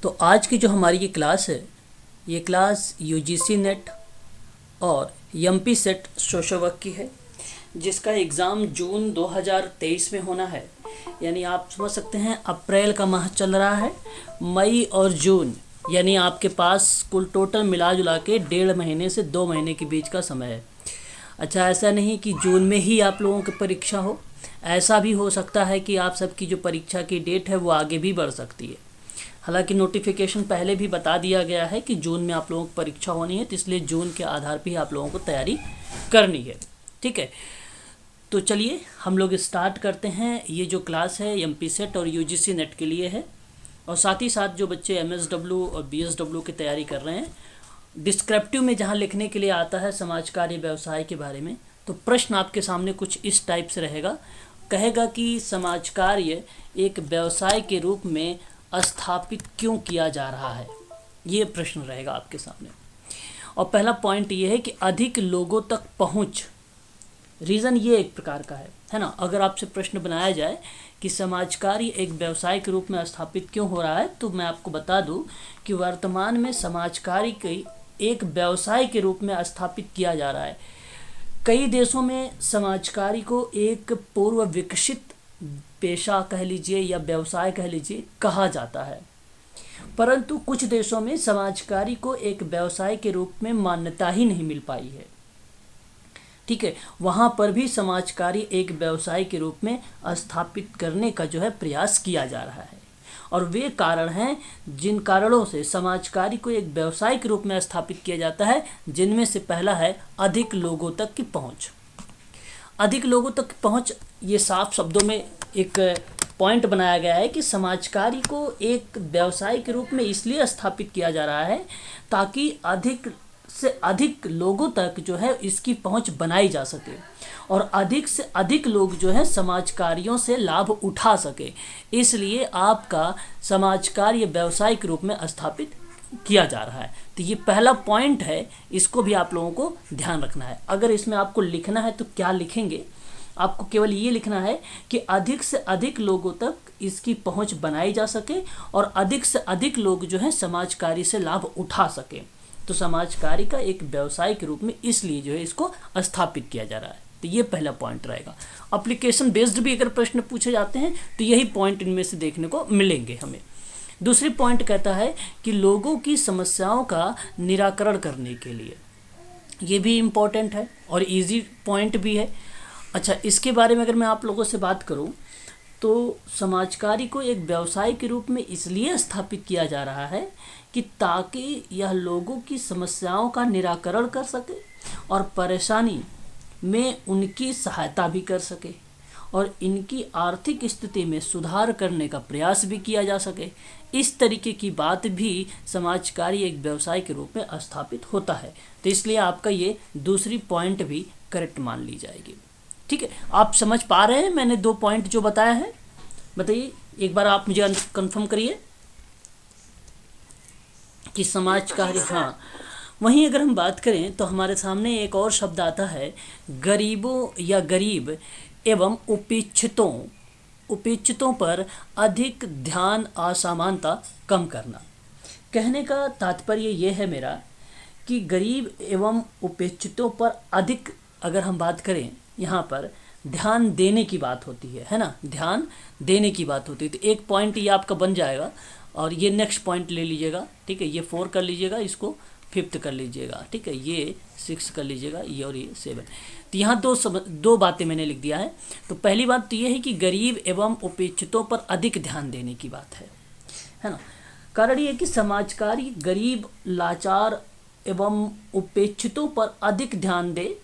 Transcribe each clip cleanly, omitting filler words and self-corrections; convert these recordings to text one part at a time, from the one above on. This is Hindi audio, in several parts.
तो आज की जो हमारी ये क्लास है, ये क्लास यूजीसी नेट और एमपी सेट सोशल वर्क की है, जिसका एग्ज़ाम जून 2023 में होना है। यानी आप समझ सकते हैं अप्रैल का माह चल रहा है, मई और जून यानी आपके पास कुल टोटल मिला जुला के 1.5 महीने से 2 महीने के बीच का समय है। अच्छा, ऐसा नहीं कि जून में ही आप लोगों की परीक्षा हो, ऐसा भी हो सकता है कि आप सबकी जो परीक्षा की डेट है वो आगे भी बढ़ सकती है। हालांकि नोटिफिकेशन पहले भी बता दिया गया है कि जून में आप लोगों की परीक्षा होनी है, तो इसलिए जून के आधार पर ही आप लोगों को तैयारी करनी है। ठीक है, तो चलिए हम लोग स्टार्ट करते हैं। ये जो क्लास है एमपी सेट और यूजीसी नेट के लिए है, और साथ ही साथ जो बच्चे एमएसडब्ल्यू और बीएसडब्ल्यू की तैयारी कर रहे हैं, डिस्क्रिप्टिव में जहाँ लिखने के लिए आता है समाज कार्य व्यवसाय के बारे में, तो प्रश्न आपके सामने कुछ इस टाइप से रहेगा। कहेगा कि समाज कार्य एक व्यवसाय के रूप में स्थापित क्यों किया जा रहा है, ये प्रश्न रहेगा आपके सामने। और पहला पॉइंट ये है कि अधिक लोगों तक पहुंच। रीज़न ये एक प्रकार का है ना। अगर आपसे प्रश्न बनाया जाए कि समाज कार्य एक व्यवसाय के रूप में स्थापित क्यों हो रहा है, तो मैं आपको बता दूं कि वर्तमान में समाज कार्य के एक व्यवसाय के रूप में स्थापित किया जा रहा है। कई देशों में समाज कार्य को एक पूर्व विकसित पेशा कह लीजिए या व्यवसाय कह लीजिए कहा जाता है, परंतु कुछ देशों में समाज कार्य को एक व्यवसाय के रूप में मान्यता ही नहीं मिल पाई है। ठीक है, वहाँ पर भी समाज कार्य एक व्यवसाय के रूप में स्थापित करने का जो है प्रयास किया जा रहा है। और वे कारण हैं जिन कारणों से समाज कार्य को एक व्यवसाय के रूप में स्थापित किया जाता है, जिनमें से पहला है अधिक लोगों तक की पहुँच। अधिक लोगों तक पहुँच, ये साफ शब्दों में एक पॉइंट बनाया गया है कि समाज कार्य को एक व्यवसाय के रूप में इसलिए स्थापित किया जा रहा है ताकि अधिक से अधिक लोगों तक जो है इसकी पहुंच बनाई जा सके और अधिक से अधिक लोग जो है समाज कार्यों से लाभ उठा सके। इसलिए आपका समाज कार्य व्यवसाय के रूप में स्थापित किया जा रहा है। तो ये पहला पॉइंट है, इसको भी आप लोगों को ध्यान रखना है। अगर इसमें आपको लिखना है तो क्या लिखेंगे, आपको केवल ये लिखना है कि अधिक से अधिक लोगों तक इसकी पहुंच बनाई जा सके और अधिक से अधिक लोग जो है समाज कार्य से लाभ उठा सके। तो समाज कार्य का एक व्यवसाय के रूप में इसलिए जो है इसको स्थापित किया जा रहा है। तो ये पहला पॉइंट रहेगा। एप्लीकेशन बेस्ड भी अगर प्रश्न पूछे जाते हैं तो यही पॉइंट इनमें से देखने को मिलेंगे हमें। दूसरी पॉइंट कहता है कि लोगों की समस्याओं का निराकरण करने के लिए, ये भी इम्पोर्टेंट है और इजी पॉइंट भी है। अच्छा, इसके बारे में अगर मैं आप लोगों से बात करूं तो समाज कार्य को एक व्यवसाय के रूप में इसलिए स्थापित किया जा रहा है कि ताकि यह लोगों की समस्याओं का निराकरण कर सके और परेशानी में उनकी सहायता भी कर सके और इनकी आर्थिक स्थिति में सुधार करने का प्रयास भी किया जा सके। इस तरीके की बात भी समाज कार्य एक व्यवसाय के रूप में स्थापित होता है। तो इसलिए आपका ये दूसरी पॉइंट भी करेक्ट मान ली जाएगी। ठीक है, आप समझ पा रहे हैं मैंने 2 पॉइंट जो बताया है? बताइए एक बार, आप मुझे कंफर्म करिए कि समाज कार्य। हाँ, वहीं अगर हम बात करें तो हमारे सामने एक और शब्द आता है, गरीबों या गरीब एवं उपेक्षितों पर अधिक ध्यान, असमानता कम करना। कहने का तात्पर्य ये है मेरा कि गरीब एवं उपेक्षितों पर अधिक अगर हम बात करें, यहाँ पर ध्यान देने की बात होती है ना, ध्यान देने की बात होती है। तो एक पॉइंट ये आपका बन जाएगा और ये नेक्स्ट पॉइंट ले लीजिएगा। ठीक है, ये 4 कर लीजिएगा, इसको 5th कर लीजिएगा। ठीक है, ये 6 कर लीजिएगा, ये और ये 7। तो यहाँ दो बातें मैंने लिख दिया है। तो पहली बात तो ये है कि गरीब एवं उपेक्षितों पर अधिक ध्यान देने की बात है ना। कारण ये कि समाज कार्य गरीब, लाचार एवं उपेक्षितों पर अधिक ध्यान दे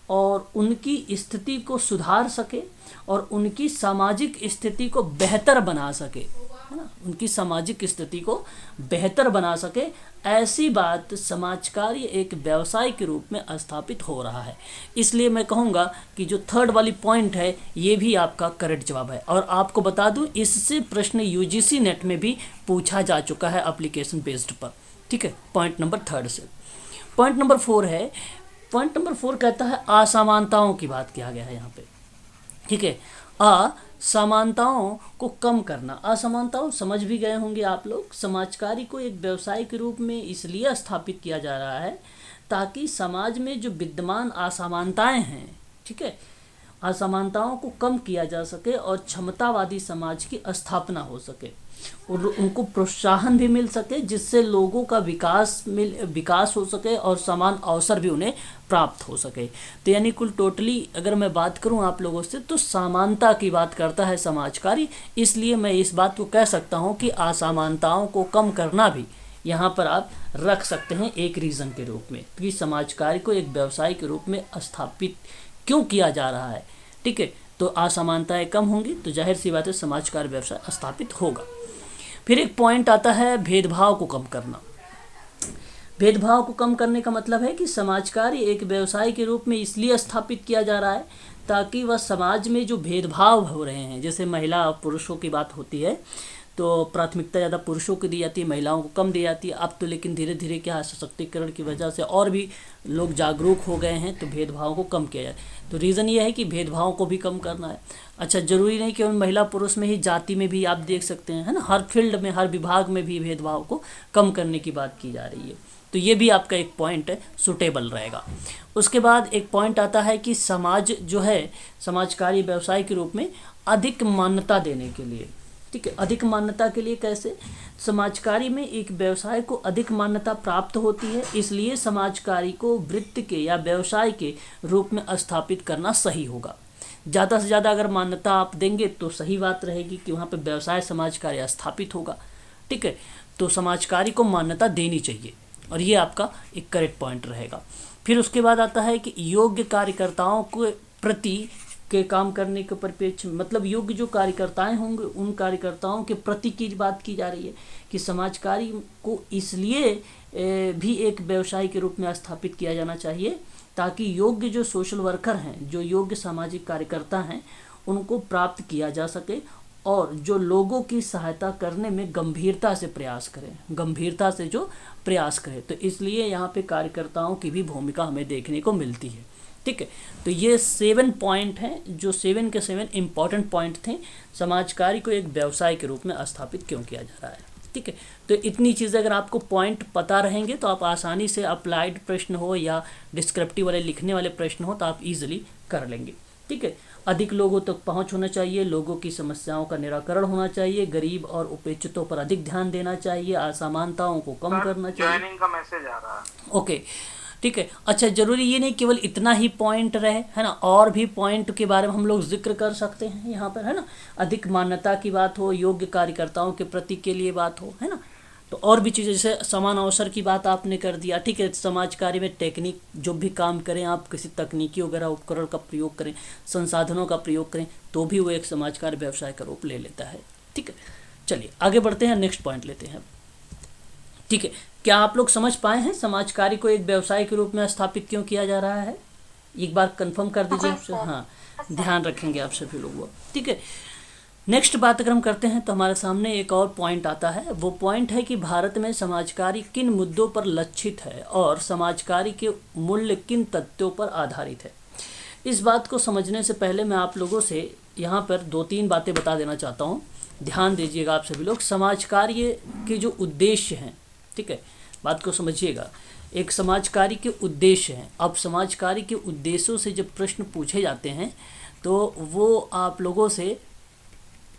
और उनकी स्थिति को सुधार सके और उनकी सामाजिक स्थिति को बेहतर बना सके, है ना, उनकी सामाजिक स्थिति को बेहतर बना सके। ऐसी बात समाज कार्य एक व्यवसाय के रूप में स्थापित हो रहा है। इसलिए मैं कहूँगा कि जो 3rd वाली पॉइंट है ये भी आपका करेक्ट जवाब है। और आपको बता दूँ, इससे प्रश्न यूजीसी नेट में भी पूछा जा चुका है एप्लीकेशन बेस्ड पर। ठीक है, पॉइंट नंबर 3rd से। पॉइंट नंबर 4 है, पॉइंट नंबर 4 कहता है असमानताओं की बात किया गया है यहाँ पे। ठीक है, समानताओं को कम करना। असमानताओं समझ भी गए होंगे आप लोग। समाजकारी को एक व्यवसाय के रूप में इसलिए स्थापित किया जा रहा है ताकि समाज में जो विद्यमान असमानताएं हैं, ठीक है, असमानताओं को कम किया जा सके और क्षमतावादी समाज की स्थापना हो सके और उनको प्रोत्साहन भी मिल सके, जिससे लोगों का विकास हो सके और समान अवसर भी उन्हें प्राप्त हो सके। तो यानी कुल टोटली अगर मैं बात करूं आप लोगों से, तो समानता की बात करता है समाजकारी। इसलिए मैं इस बात को कह सकता हूं कि असमानताओं को कम करना भी यहाँ पर आप रख सकते हैं एक रीज़न के रूप में कि समाजकारी को एक व्यवसाय के रूप में स्थापित क्यों किया जा रहा है। ठीक है, तो असमानताएं कम होंगी तो जाहिर सी बात है समाजकारी व्यवसाय स्थापित होगा। फिर एक पॉइंट आता है भेदभाव को कम करना। भेदभाव को कम करने का मतलब है कि समाजकारी एक व्यवसाय के रूप में इसलिए स्थापित किया जा रहा है ताकि वह समाज में जो भेदभाव हो रहे हैं, जैसे महिला और पुरुषों की बात होती है तो प्राथमिकता ज़्यादा पुरुषों को दी जाती है, महिलाओं को कम दी जाती है। अब तो लेकिन धीरे धीरे क्या सशक्तिकरण की वजह से और भी लोग जागरूक हो गए हैं, तो भेदभाव को कम किया जाए। तो रीज़न ये है कि भेदभाव को भी कम करना है। अच्छा, ज़रूरी नहीं कि उन महिला पुरुष में ही, जाति में भी आप देख सकते हैं, है ना, हर फील्ड में, हर विभाग में भी भेदभाव को कम करने की बात की जा रही है। तो ये भी आपका एक पॉइंट सुटेबल रहेगा। उसके बाद एक पॉइंट आता है कि समाज जो है समाजकारी व्यवसाय के रूप में अधिक मान्यता देने के लिए, ठीक है, अधिक मान्यता के लिए कैसे, समाजकारी में एक व्यवसाय को अधिक मान्यता प्राप्त होती है, इसलिए समाजकारी को वृत्ति के या व्यवसाय के रूप में स्थापित करना सही होगा। ज़्यादा से ज़्यादा अगर मान्यता आप देंगे तो सही बात रहेगी कि वहाँ पे व्यवसाय समाजकारी स्थापित होगा। ठीक है, तो समाजकारी को मान्यता देनी चाहिए और ये आपका एक करेक्ट पॉइंट रहेगा। फिर उसके बाद आता है कि योग्य कार्यकर्ताओं को प्रति के काम करने के परिप्रेक्ष्य, मतलब योग्य जो कार्यकर्ताएं होंगे उन कार्यकर्ताओं के प्रति की बात की जा रही है कि समाजकारी को इसलिए भी एक व्यवसाय के रूप में स्थापित किया जाना चाहिए ताकि योग्य जो सोशल वर्कर हैं, जो योग्य सामाजिक कार्यकर्ता हैं, उनको प्राप्त किया जा सके और जो लोगों की सहायता करने में गंभीरता से प्रयास करें, गंभीरता से जो प्रयास करें। तो इसलिए यहाँ पे कार्यकर्ताओं की भी भूमिका हमें देखने को मिलती है। ठीक है, तो ये 7 पॉइंट हैं, जो 7 के 7 इम्पॉर्टेंट पॉइंट थे समाजकारी को एक व्यवसाय के रूप में स्थापित क्यों किया जा रहा है। ठीक है, तो इतनी चीज़ें अगर आपको पॉइंट पता रहेंगे तो आप आसानी से अप्लाइड प्रश्न हो या डिस्क्रिप्टिव वाले लिखने वाले प्रश्न हो तो आप इजीली कर लेंगे। ठीक है, अधिक लोगों तक पहुंच होना चाहिए, लोगों की समस्याओं का निराकरण होना चाहिए, गरीब और उपेक्षितों पर अधिक ध्यान देना चाहिए, असमानताओं को कम करना चाहिए। ज्वाइनिंग का मैसेज आ रहा है। ओके, ठीक है। अच्छा, ज़रूरी ये नहीं केवल इतना ही पॉइंट रहे, है ना, और भी पॉइंट के बारे में हम लोग जिक्र कर सकते हैं यहाँ पर, है ना। अधिक मान्यता की बात हो, योग्य कार्यकर्ताओं के प्रति के लिए बात हो, है ना, तो और भी चीज़ें, जैसे समान अवसर की बात आपने कर दिया। ठीक है, समाज कार्य में टेक्निक जो भी काम करें, आप किसी तकनीकी वगैरह उपकरण का प्रयोग करें, संसाधनों का प्रयोग करें, तो भी वो एक समाज कार्य व्यवसाय का रूप ले लेता है। ठीक है, चलिए आगे बढ़ते हैं, नेक्स्ट पॉइंट लेते हैं। ठीक है, क्या आप लोग समझ पाए हैं समाज कार्य को एक व्यवसाय के रूप में स्थापित क्यों किया जा रहा है? एक बार कंफर्म कर दीजिए आपसे। हाँ, ध्यान रखेंगे आप सभी लोग। ठीक है, नेक्स्ट बात अगर हम करते हैं तो हमारे सामने एक और पॉइंट आता है। वो पॉइंट है कि भारत में समाजकारी किन मुद्दों पर लक्षित है और समाजकारी के मूल्य किन तथ्यों पर आधारित है। इस बात को समझने से पहले मैं आप लोगों से यहाँ पर 2-3 बातें बता देना चाहता हूँ। ध्यान दीजिएगा आप सभी लोग। समाज कार्य के जो उद्देश्य हैं, ठीक है, बात को समझिएगा। एक समाज कार्य के उद्देश्य हैं। अब समाज कार्य के उद्देश्यों से जब प्रश्न पूछे जाते हैं तो वो आप लोगों से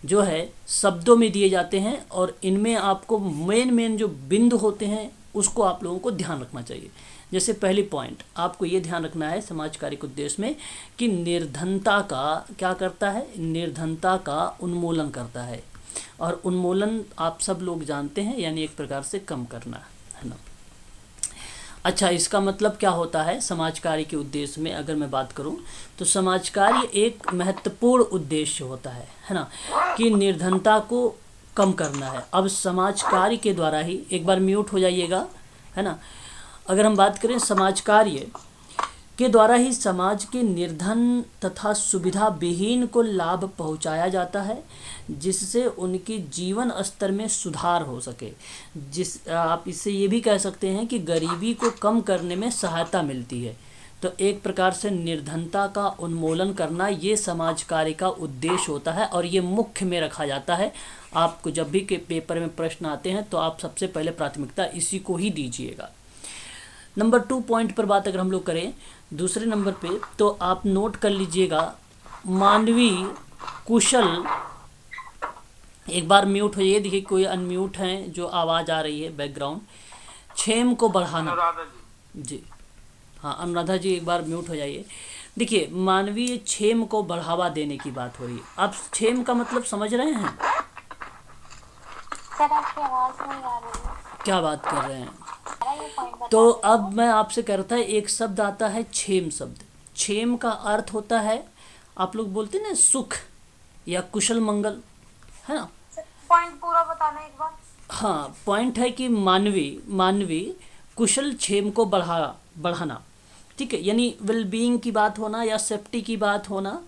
जो है शब्दों में दिए जाते हैं और इनमें आपको मेन जो बिंदु होते हैं उसको आप लोगों को ध्यान रखना चाहिए। जैसे पहली पॉइंट आपको ये ध्यान रखना है समाज कार्य के उद्देश्य में कि निर्धनता का क्या करता है, निर्धनता का उन्मूलन करता है। और उन्मूलन आप सब लोग जानते हैं, यानी एक प्रकार से कम करना, है ना। अच्छा, इसका मतलब क्या होता है समाज कार्य के उद्देश्य में अगर मैं बात करूं तो समाज कार्य एक महत्वपूर्ण उद्देश्य होता है ना, कि निर्धनता को कम करना है। अब समाज कार्य के द्वारा ही, एक बार म्यूट हो जाइएगा, है ना, अगर हम बात करें समाज कार्य के द्वारा ही समाज के निर्धन तथा सुविधा विहीन को लाभ पहुंचाया जाता है, जिससे उनके जीवन स्तर में सुधार हो सके। आप इससे ये भी कह सकते हैं कि गरीबी को कम करने में सहायता मिलती है। तो एक प्रकार से निर्धनता का उन्मूलन करना ये समाज कार्य का उद्देश्य होता है और ये मुख्य में रखा जाता है। आपको जब भी के पेपर में प्रश्न आते हैं तो आप सबसे पहले प्राथमिकता इसी को ही दीजिएगा। नंबर 2 पॉइंट पर बात अगर हम लोग करें दूसरे नंबर पे, तो आप नोट कर लीजिएगा मानवीय कुशल। एक बार म्यूट हो जाइए, देखिए कोई अनम्यूट है जो आवाज़ आ रही है बैकग्राउंड। क्षेम को बढ़ाना जी, हाँ अनुराधा जी एक बार म्यूट हो जाइए। देखिए मानवीय क्षेम को बढ़ावा देने की बात हो रही है। आप क्षेम का मतलब समझ रहे हैं? सर आपकी आवाज नहीं आ रही है। क्या बात कर रहे हैं? ये पॉइंट बता तो दीजिए। अब मैं आपसे कह रहा था, एक शब्द आता है क्षेम शब्द। क्षेम का अर्थ होता है, आप लोग बोलते हैं ना सुख या कुशल मंगल, है ना। पॉइंट पूरा बताना एक बार। हाँ, पॉइंट है कि मानवीय कुशल क्षेम को बढ़ाना, ठीक है, यानी वेलबीइंग की बात होना या सेफ्टी की बात होना,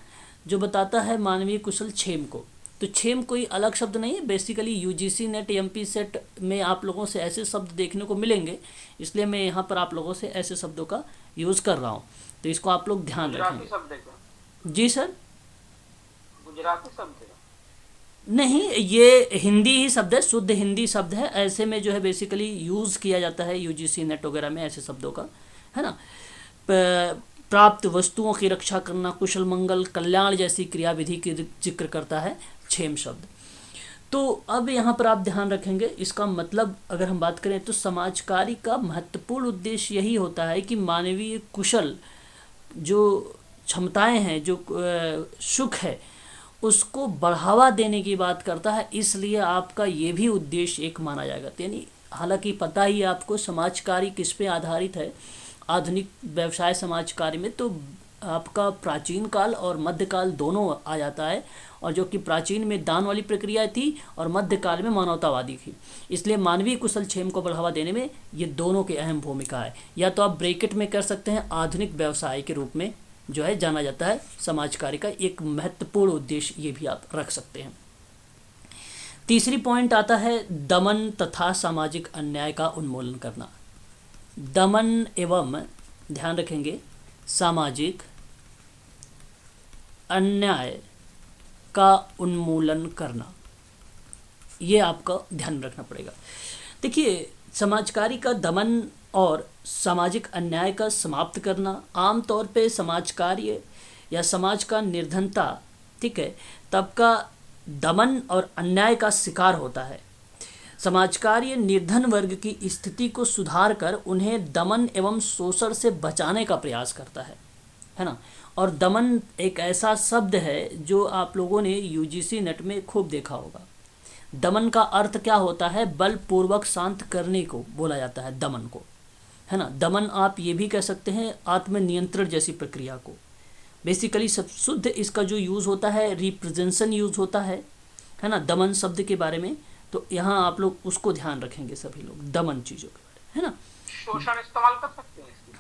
जो बताता है मानवीय कुशल क्षेम को। तो क्षेम कोई अलग शब्द नहीं है, basically UGC net MP set में आप लोगों से ऐसे शब्द देखने को मिलेंगे, इसलिए मैं यहाँ पर आप लोगों से ऐसे शब्दों का यूज़ कर रहा हूँ, तो इसको आप लोग ध्यान रखेंगे। शब्द है क्या? जी सर, गुजराती शब्द है? नहीं, ये हिंदी ही शब्द है, शुद्ध हिंदी शब्द है। ऐसे में जो है बेसिकली यूज़ किया जाता है यूजीसी नेट वगैरह में ऐसे शब्दों का, है ना। प्राप्त वस्तुओं की रक्षा करना, कुशल मंगल, कल्याण जैसी क्रियाविधि की जिक्र करता है क्षेम शब्द। तो अब यहाँ पर आप ध्यान रखेंगे, इसका मतलब अगर हम बात करें तो समाज कार्य का महत्वपूर्ण उद्देश्य यही होता है कि मानवीय कुशल जो क्षमताएं हैं, जो सुख है, उसको बढ़ावा देने की बात करता है। इसलिए आपका ये भी उद्देश्य एक माना जाएगा। यानी हालांकि पता ही है आपको समाज कार्य किस पे आधारित है, आधुनिक व्यवसाय समाज कार्य में तो आपका प्राचीन काल और मध्यकाल दोनों आ जाता है, और जो कि प्राचीन में दान वाली प्रक्रिया थी और मध्यकाल में मानवतावादी थी। इसलिए मानवीय कुशल क्षेम को बढ़ावा देने में ये दोनों की अहम भूमिका है। या तो आप ब्रैकेट में कर सकते हैं, आधुनिक व्यवसाय के रूप में जो है जाना जाता है समाज कार्य का एक महत्वपूर्ण उद्देश्य, ये भी आप रख सकते हैं। तीसरी पॉइंट आता है दमन तथा सामाजिक अन्याय का उन्मूलन करना। दमन एवं, ध्यान रखेंगे, सामाजिक अन्याय का उन्मूलन करना, ये आपका ध्यान रखना पड़ेगा। देखिए समाज कार्य का दमन और सामाजिक अन्याय का समाप्त करना, आमतौर पे समाज कार्य या समाज का निर्धनता, ठीक है, तब का दमन और अन्याय का शिकार होता है। समाज कार्य निर्धन वर्ग की स्थिति को सुधार कर उन्हें दमन एवं शोषण से बचाने का प्रयास करता है ना। और दमन एक ऐसा शब्द है जो आप लोगों ने यूजीसी नेट में खूब देखा होगा। दमन का अर्थ क्या होता है? बलपूर्वक शांत करने को बोला जाता है दमन को, है ना। दमन आप ये भी कह सकते हैं आत्मनियंत्रण जैसी प्रक्रिया को। बेसिकली सब शुद्ध इसका जो यूज़ होता है रिप्रेजेंशन यूज़ होता है ना, दमन शब्द के बारे में। तो यहाँ आप लोग उसको ध्यान रखेंगे सभी लोग, दमन चीज़ों के बारे में, है ना। शोषण इस्तेमाल कर सकते हैं इसके लिए?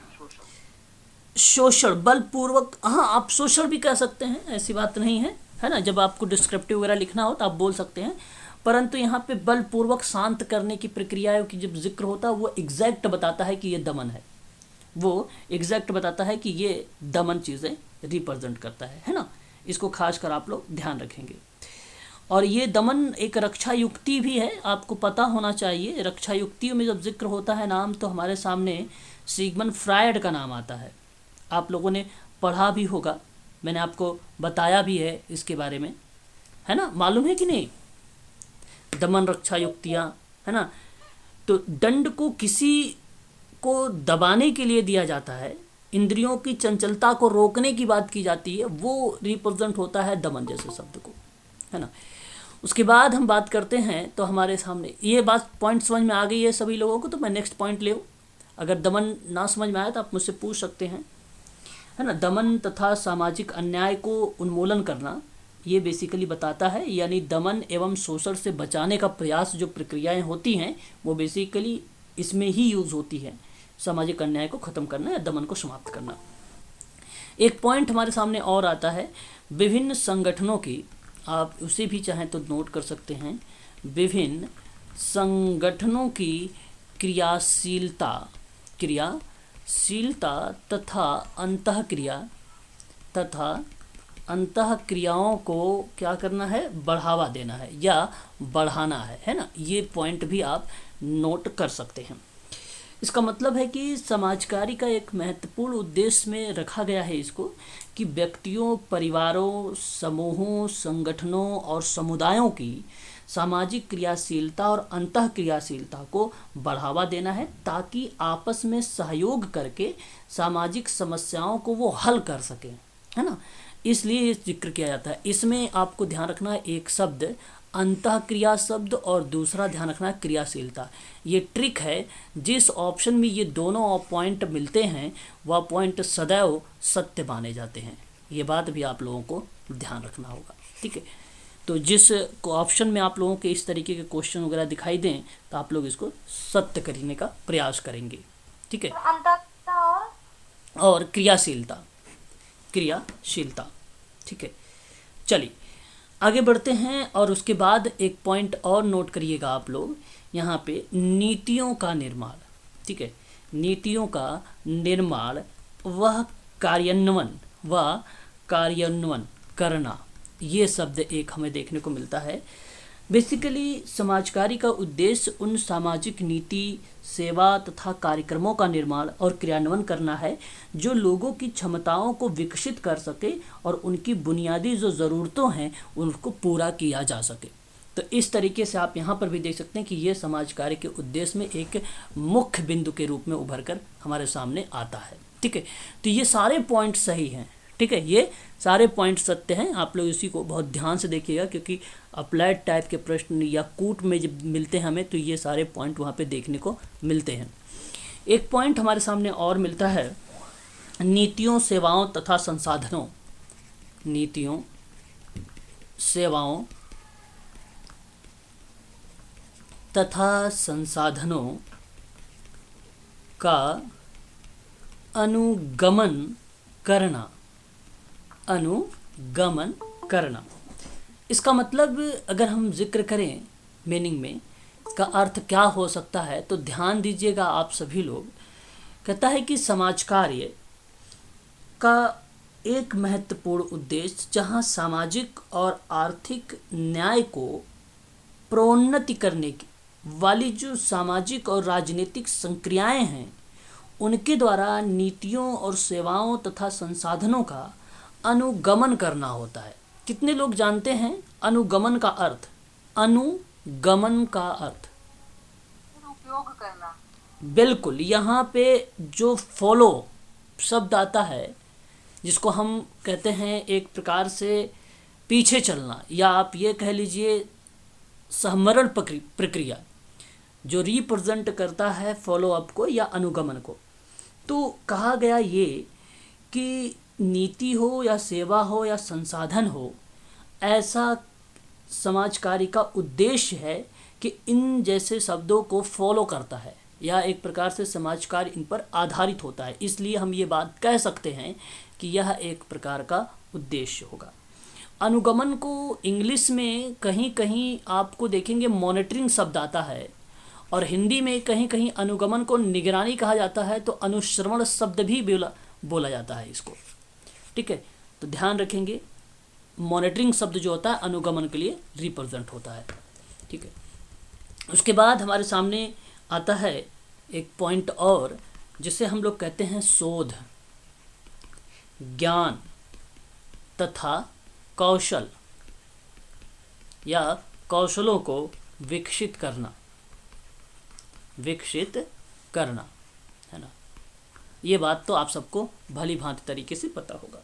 शोषण बलपूर्वक, हाँ आप शोषण भी कह सकते हैं, ऐसी बात नहीं है ना। जब आपको डिस्क्रिप्टिव वगैरह लिखना हो तो आप बोल सकते हैं, परंतु यहाँ पे बलपूर्वक शांत करने की प्रक्रियाओं की जब जिक्र होता है वो एग्जैक्ट बताता है कि ये दमन है, वो एग्जैक्ट बताता है कि ये दमन चीज़ें रिप्रेजेंट करता है ना। इसको खासकर आप लोग ध्यान रखेंगे। और ये दमन एक रक्षा युक्ति भी है, आपको पता होना चाहिए। रक्षा युक्तियों में जब जिक्र होता है नाम, तो हमारे सामने सिगमंड फ्रायड का नाम आता है। आप लोगों ने पढ़ा भी होगा, मैंने आपको बताया भी है इसके बारे में, है ना। मालूम है कि नहीं, दमन रक्षा युक्तियाँ, है ना। तो दंड को किसी को दबाने के लिए दिया जाता है, इंद्रियों की चंचलता को रोकने की बात की जाती है, वो रिप्रेजेंट होता है दमन जैसे शब्द को, है ना। उसके बाद हम बात करते हैं, तो हमारे सामने ये बात पॉइंट समझ में आ गई है सभी लोगों को, तो मैं नेक्स्ट पॉइंट ले। अगर दमन ना समझ में आए तो आप मुझसे पूछ सकते हैं, है ना। दमन तथा सामाजिक अन्याय को उन्मूलन करना, ये बेसिकली बताता है, यानी दमन एवं शोषण से बचाने का प्रयास, जो प्रक्रियाएं होती हैं वो बेसिकली इसमें ही यूज़ होती है, सामाजिक अन्याय को ख़त्म करना या दमन को समाप्त करना। एक पॉइंट हमारे सामने और आता है विभिन्न संगठनों की, आप उसे भी चाहें तो नोट कर सकते हैं, विभिन्न संगठनों की क्रियाशीलता शीलता तथा अंतःक्रियाओं को क्या करना है, बढ़ावा देना है या बढ़ाना है ना। ये पॉइंट भी आप नोट कर सकते हैं। इसका मतलब है कि समाज कार्य का एक महत्वपूर्ण उद्देश्य में रखा गया है इसको कि व्यक्तियों, परिवारों, समूहों, संगठनों और समुदायों की सामाजिक क्रियाशीलता और अंतः क्रियाशीलता को बढ़ावा देना है ताकि आपस में सहयोग करके सामाजिक समस्याओं को वो हल कर सकें, है ना। इसलिए ये जिक्र किया जाता है। इसमें आपको ध्यान रखना है एक शब्द अंतः क्रिया शब्द और दूसरा ध्यान रखना है क्रियाशीलता। ये ट्रिक है, जिस ऑप्शन में ये दोनों पॉइंट मिलते हैं वह पॉइंट सदैव सत्य माने जाते हैं। ये बात भी आप लोगों को ध्यान रखना होगा, ठीक है। तो जिस ऑप्शन में आप लोगों के इस तरीके के क्वेश्चन वगैरह दिखाई दें तो आप लोग इसको सत्य करने का प्रयास करेंगे, ठीक है। और क्रियाशीलता, ठीक है। चलिए आगे बढ़ते हैं और उसके बाद एक पॉइंट और नोट करिएगा आप लोग यहाँ पे, नीतियों का निर्माण, ठीक है। नीतियों का निर्माण व कार्यान्वयन करना, ये शब्द एक हमें देखने को मिलता है। बेसिकली समाज कार्य का उद्देश्य उन सामाजिक नीति, सेवा तथा कार्यक्रमों का निर्माण और क्रियान्वयन करना है जो लोगों की क्षमताओं को विकसित कर सके और उनकी बुनियादी जो ज़रूरतों हैं उनको पूरा किया जा सके। तो इस तरीके से आप यहाँ पर भी देख सकते हैं कि ये समाज कार्य के उद्देश्य में एक मुख्य बिंदु के रूप में उभर कर हमारे सामने आता है, ठीक है। तो ये सारे पॉइंट सही हैं, ठीक है। ये सारे पॉइंट सत्य हैं। आप लोग इसी को बहुत ध्यान से देखिएगा क्योंकि अप्लाइड टाइप के प्रश्न या कूट में जब मिलते हैं हमें तो ये सारे पॉइंट वहाँ पे देखने को मिलते हैं। एक पॉइंट हमारे सामने और मिलता है, नीतियों, सेवाओं तथा संसाधनों, नीतियों, सेवाओं तथा संसाधनों का अनुगमन करना। इसका मतलब अगर हम जिक्र करें मीनिंग में, इसका अर्थ क्या हो सकता है तो ध्यान दीजिएगा आप सभी लोग। कहता है कि समाज कार्य का एक महत्वपूर्ण उद्देश्य जहां सामाजिक और आर्थिक न्याय को प्रोन्नति करने की वाली जो सामाजिक और राजनीतिक संक्रियाएं हैं उनके द्वारा नीतियों और सेवाओं तथा संसाधनों का अनुगमन करना होता है। कितने लोग जानते हैं अनुगमन का अर्थ? अनुगमन का अर्थ उपयोग करना। बिल्कुल, यहाँ पे जो फॉलो शब्द आता है जिसको हम कहते हैं एक प्रकार से पीछे चलना, या आप ये कह लीजिए सहमरण प्रक्रिया, जो रिप्रेजेंट करता है फॉलो अप को या अनुगमन को। तो कहा गया ये कि नीति हो या सेवा हो या संसाधन हो, ऐसा समाज कार्य का उद्देश्य है कि इन जैसे शब्दों को फॉलो करता है या एक प्रकार से समाज कार्य इन पर आधारित होता है। इसलिए हम ये बात कह सकते हैं कि यह एक प्रकार का उद्देश्य होगा। अनुगमन को इंग्लिश में कहीं कहीं आपको देखेंगे मॉनिटरिंग शब्द आता है, और हिंदी में कहीं कहीं अनुगमन को निगरानी कहा जाता है, तो अनुश्रवण शब्द भी बोला जाता है इसको, ठीक है। तो ध्यान रखेंगे मॉनिटरिंग शब्द जो होता है अनुगमन के लिए रिप्रेजेंट होता है, ठीक है। उसके बाद हमारे सामने आता है एक पॉइंट और, जिसे हम लोग कहते हैं शोध, ज्ञान तथा कौशल या कौशलों को विकसित करना, है ना। ये बात तो आप सबको भली भांति तरीके से पता होगा।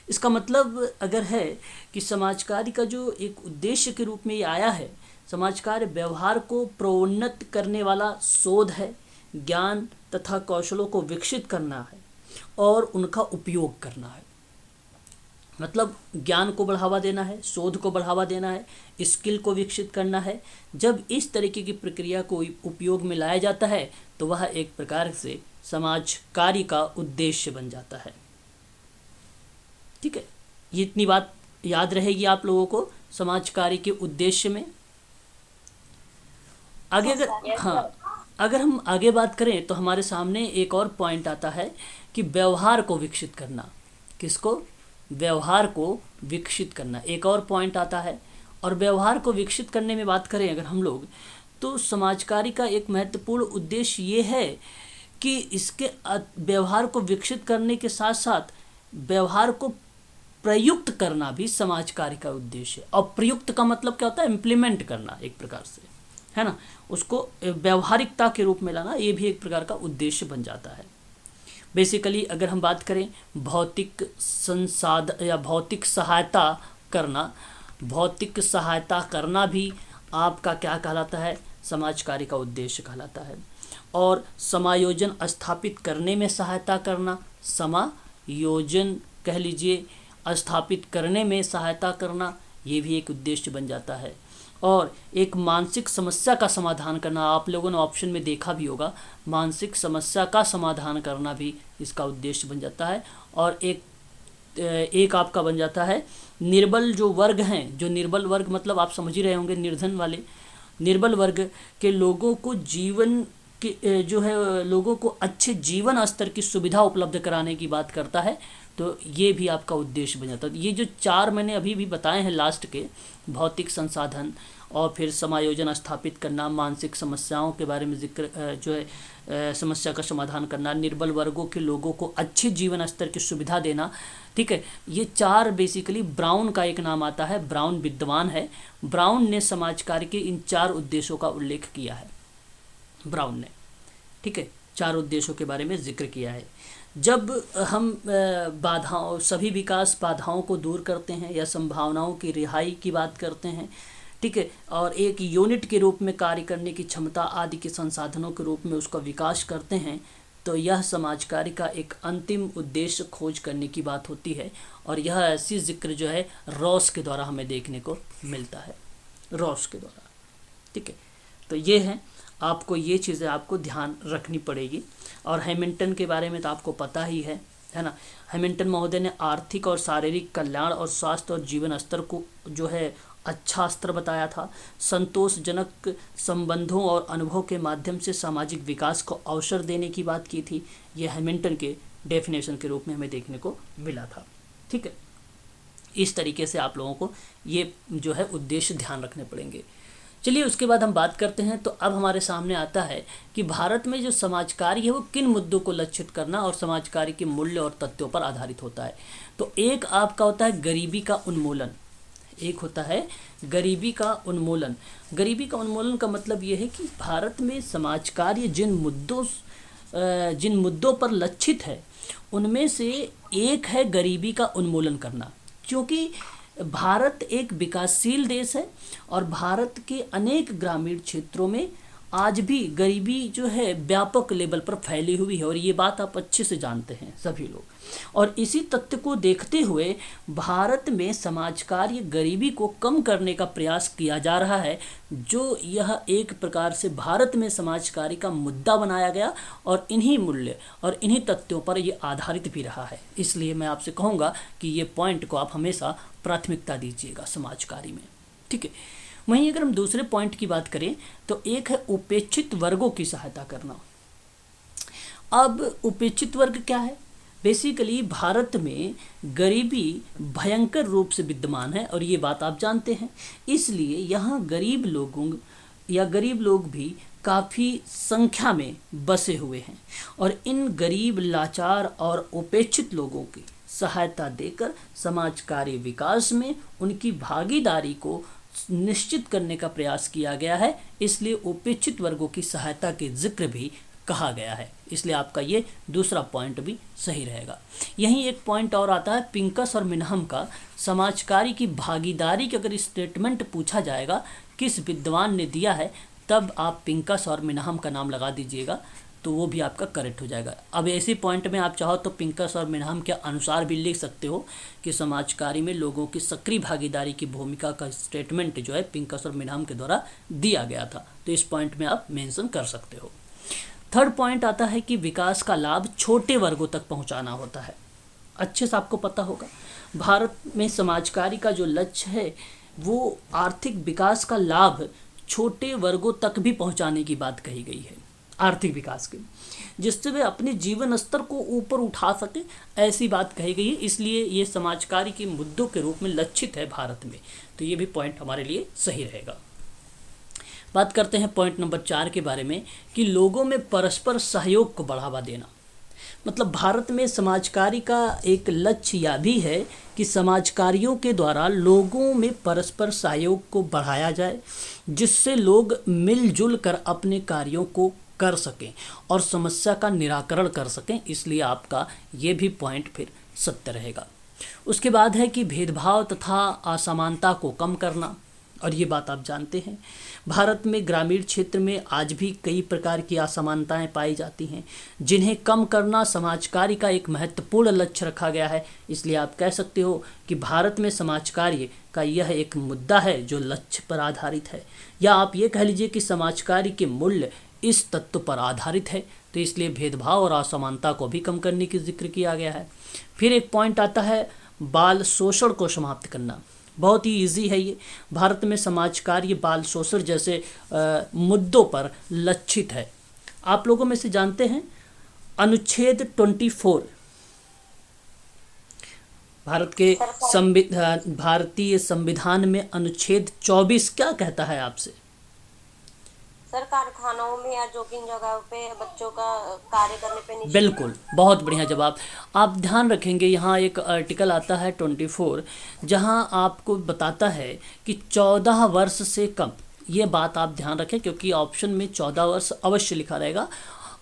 इसका मतलब अगर है कि समाज कार्य का जो एक उद्देश्य के रूप में ये आया है, समाज कार्य व्यवहार को प्रोन्नत करने वाला शोध है, ज्ञान तथा कौशलों को विकसित करना है और उनका उपयोग करना है। मतलब ज्ञान को बढ़ावा देना है, शोध को बढ़ावा देना है, स्किल को विकसित करना है। जब इस तरीके की प्रक्रिया को उपयोग में लाया जाता है तो वह एक प्रकार से समाज कार्य का उद्देश्य बन जाता है, ठीक है। ये इतनी बात याद रहेगी आप लोगों को समाज कार्य के उद्देश्य में। आगे अगर हाँ अगर हम आगे बात करें तो हमारे सामने एक और पॉइंट आता है कि व्यवहार को विकसित करना। किसको? व्यवहार को विकसित करना एक और पॉइंट आता है। और व्यवहार को विकसित करने में बात करें अगर हम लोग, तो समाज कार्य का एक महत्वपूर्ण उद्देश्य ये है कि इसके व्यवहार को विकसित करने के साथ साथ व्यवहार को प्रयुक्त करना भी समाज कार्य का उद्देश्य है। और प्रयुक्त का मतलब क्या होता है? इम्प्लीमेंट करना एक प्रकार से, है ना, उसको व्यवहारिकता के रूप में लाना, ये भी एक प्रकार का उद्देश्य बन जाता है। बेसिकली अगर हम बात करें भौतिक संसाधन या भौतिक सहायता करना भी आपका क्या कहलाता है? समाज कार्य का उद्देश्य कहलाता है। और समायोजन स्थापित करने में सहायता करना, समायोजन कह लीजिए, स्थापित करने में सहायता करना, ये भी एक उद्देश्य बन जाता है। और एक मानसिक समस्या का समाधान करना, आप लोगों ने ऑप्शन में देखा भी होगा, मानसिक समस्या का समाधान करना भी इसका उद्देश्य बन जाता है। और एक आपका बन जाता है निर्बल जो वर्ग हैं, जो निर्बल वर्ग मतलब आप समझ ही रहे होंगे, निर्धन वाले, निर्बल वर्ग के लोगों को जीवन के जो है लोगों को अच्छे जीवन स्तर की सुविधा उपलब्ध कराने की बात करता है। तो ये भी आपका उद्देश्य बन जाता है। ये जो 4 मैंने अभी भी बताए हैं लास्ट के, भौतिक संसाधन और फिर समायोजन स्थापित करना, मानसिक समस्याओं के बारे में जिक्र जो है समस्या का समाधान करना, निर्बल वर्गों के लोगों को अच्छे जीवन स्तर की सुविधा देना, ठीक है, ये 4 बेसिकली ब्राउन का एक नाम आता है, ब्राउन विद्वान है। ब्राउन ने समाज कार्य के इन 4 उद्देश्यों का उल्लेख किया है, ब्राउन ने, ठीक है, 4 उद्देश्यों के बारे में जिक्र किया है। जब हम बाधाओं, सभी विकास बाधाओं को दूर करते हैं या संभावनाओं की रिहाई की बात करते हैं, ठीक है, और एक यूनिट के रूप में कार्य करने की क्षमता आदि के संसाधनों के रूप में उसका विकास करते हैं, तो यह समाज कार्य का एक अंतिम उद्देश्य खोज करने की बात होती है। और यह ऐसी जिक्र जो है रॉस के द्वारा हमें देखने को मिलता है, रॉस के द्वारा, ठीक है। तो ये है, आपको ये चीज़ें आपको ध्यान रखनी पड़ेगी। और हैमिल्टन के बारे में तो आपको पता ही है ना। हैमिल्टन महोदय ने आर्थिक और शारीरिक कल्याण और स्वास्थ्य और जीवन स्तर को जो है अच्छा स्तर बताया था। संतोषजनक संबंधों और अनुभव के माध्यम से सामाजिक विकास को अवसर देने की बात की थी। यह हैमिल्टन के डेफिनेशन के रूप में हमें देखने को मिला था, ठीक है। इस तरीके से आप लोगों को ये जो है उद्देश्य ध्यान रखने पड़ेंगे। चलिए उसके बाद हम बात करते हैं। तो अब हमारे सामने आता है कि भारत में जो समाज कार्य है वो किन मुद्दों को लक्षित करना और समाज कार्य के मूल्य और तथ्यों पर आधारित होता है। तो एक आपका होता है गरीबी का उन्मूलन, एक होता है गरीबी का उन्मूलन। गरीबी का उन्मूलन का मतलब ये है कि भारत में समाज कार्य जिन मुद्दों पर लक्षित है उनमें से एक है गरीबी का उन्मूलन करना। क्योंकि भारत एक विकासशील देश है और भारत के अनेक ग्रामीण क्षेत्रों में आज भी गरीबी जो है व्यापक लेवल पर फैली हुई है, और ये बात आप अच्छे से जानते हैं सभी लोग। और इसी तथ्य को देखते हुए भारत में समाज कार्य गरीबी को कम करने का प्रयास किया जा रहा है, जो यह एक प्रकार से भारत में समाज कार्य का मुद्दा बनाया गया और इन्हीं मूल्य और इन्हीं तथ्यों पर यह आधारित भी रहा है। इसलिए मैं आपसे कहूँगा कि ये पॉइंट को आप हमेशा प्राथमिकता दीजिएगा समाज कार्य में, ठीक है। वहीं अगर हम दूसरे पॉइंट की बात करें तो एक है उपेक्षित वर्गों की सहायता करना। अब उपेक्षित वर्ग क्या है? बेसिकली भारत में गरीबी भयंकर रूप से विद्यमान है और ये बात आप जानते हैं। इसलिए यहाँ गरीब लोग भी काफ़ी संख्या में बसे हुए हैं और इन गरीब, लाचार और उपेक्षित लोगों की सहायता देकर समाज कार्य विकास में उनकी भागीदारी को निश्चित करने का प्रयास किया गया है। इसलिए उपेक्षित वर्गों की सहायता के जिक्र भी कहा गया है। इसलिए आपका ये दूसरा पॉइंट भी सही रहेगा। यहीं एक पॉइंट और आता है पिंकस और मिनहम का। समाज कार्य की भागीदारी के अगर स्टेटमेंट पूछा जाएगा किस विद्वान ने दिया है, तब आप पिंकस और मिनहम का नाम लगा दीजिएगा, तो वो भी आपका करेक्ट हो जाएगा। अब ऐसे पॉइंट में आप चाहो तो पिंकस और मिनहम के अनुसार भी लिख सकते हो कि समाज कार्य में लोगों की सक्रिय भागीदारी की भूमिका का स्टेटमेंट जो है पिंकस और मिनहम के द्वारा दिया गया था। तो इस पॉइंट में आप मेंशन कर सकते हो। थर्ड पॉइंट आता है कि विकास का लाभ छोटे वर्गों तक पहुंचाना होता है। अच्छे से आपको पता होगा भारत में समाज कार्य का जो लक्ष्य है वो आर्थिक विकास का लाभ छोटे वर्गों तक भी पहुंचाने की बात कही गई है। आर्थिक विकास के, जिससे वे अपने जीवन स्तर को ऊपर उठा सके, ऐसी बात कही गई है। इसलिए ये समाज कार्य के मुद्दों के रूप में लक्षित है भारत में। तो ये भी पॉइंट हमारे लिए सही रहेगा। बात करते हैं पॉइंट नंबर 4 के बारे में कि लोगों में परस्पर सहयोग को बढ़ावा देना। मतलब भारत में समाज कार्य का एक लक्ष्य यह भी है कि समाज कार्यों के द्वारा लोगों में परस्पर सहयोग को बढ़ाया जाए, जिससे लोग मिलजुल कर अपने कार्यों को कर सकें और समस्या का निराकरण कर सकें। इसलिए आपका ये भी पॉइंट फिर सत्य रहेगा। उसके बाद है कि भेदभाव तथा असमानता को कम करना, और ये बात आप जानते हैं भारत में ग्रामीण क्षेत्र में आज भी कई प्रकार की असमानताएं पाई जाती हैं, जिन्हें कम करना समाज कार्य का एक महत्वपूर्ण लक्ष्य रखा गया है। इसलिए आप कह सकते हो कि भारत में समाज कार्य का यह एक मुद्दा है जो लक्ष्य पर आधारित है, या आप ये कह लीजिए कि समाज कार्य के मूल्य इस तत्व पर आधारित है। तो इसलिए भेदभाव और असमानता को भी कम करने की जिक्र किया गया है। फिर एक पॉइंट आता है बाल शोषण को समाप्त करना। बहुत ही इजी है ये। भारत में समाज कार्य बाल शोषण जैसे मुद्दों पर लक्षित है। आप लोगों में से जानते हैं अनुच्छेद 24 भारतीय संविधान में अनुच्छेद 24 क्या कहता है आपसे? सर, कारखानों में या जो किन जगहों पे बच्चों का कार्य करने पे निषेध। बिल्कुल, बहुत बढ़िया जवाब। आप ध्यान रखेंगे यहाँ एक आर्टिकल आता है 24, जहाँ आपको बताता है कि 14 वर्ष से कम, ये बात आप ध्यान रखें क्योंकि ऑप्शन में 14 वर्ष अवश्य लिखा रहेगा,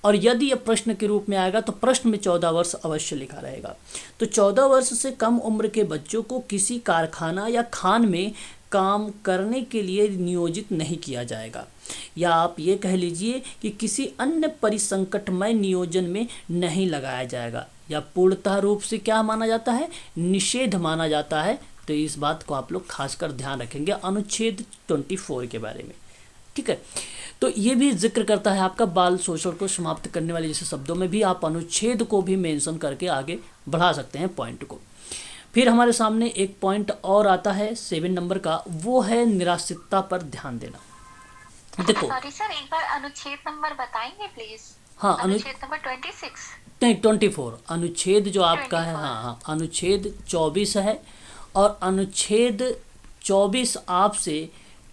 और यदि यह प्रश्न के रूप में आएगा तो प्रश्न में 14 वर्ष अवश्य लिखा रहेगा। तो 14 वर्ष से कम उम्र के बच्चों को किसी कारखाना या खान में काम करने के लिए नियोजित नहीं किया जाएगा, या आप ये कह लीजिए कि किसी अन्य परिसंकटमय नियोजन में नहीं लगाया जाएगा, या पूर्णतः रूप से क्या माना जाता है? निषेध माना जाता है। तो इस बात को आप लोग खासकर ध्यान रखेंगे अनुच्छेद 24 के बारे में, ठीक है। तो ये भी जिक्र करता है आपका बाल शोषण को समाप्त करने वाले जैसे शब्दों में भी आप अनुच्छेद को भी मेंशन करके आगे बढ़ा सकते हैं पॉइंट को। फिर हमारे सामने एक पॉइंट और आता है 7 नंबर का, वो है निराश्रितता पर ध्यान देना। देखो, सॉरी सर, एक बार अनुच्छेद नंबर बताएंगे प्लीज? हाँ, अनुच्छेद नंबर 26 नहीं 24 अनुच्छेद जो आपका है, हाँ, अनुच्छेद 24 है। और अनुच्छेद 24 आपसे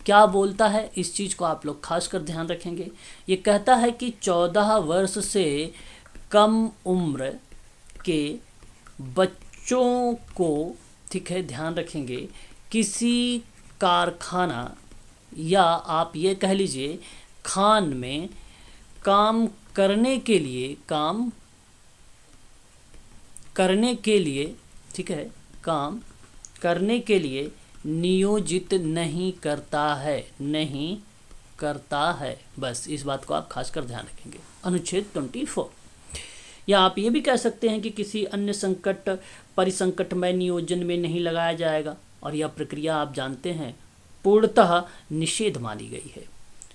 क्या बोलता है, इस चीज़ को आप लोग खास कर ध्यान रखेंगे। ये कहता है कि 14 वर्ष से कम उम्र के बच्चों को, ठीक है, ध्यान रखेंगे, किसी कारखाना या आप ये कह लीजिए खान में काम करने के लिए, ठीक है, काम करने के लिए नियोजित नहीं करता है। बस इस बात को आप खासकर ध्यान रखेंगे, अनुच्छेद 24। या आप ये भी कह सकते हैं कि किसी अन्य परिसंकटमय नियोजन में नहीं लगाया जाएगा, और यह प्रक्रिया आप जानते हैं पूर्णतः निषेध मानी गई है,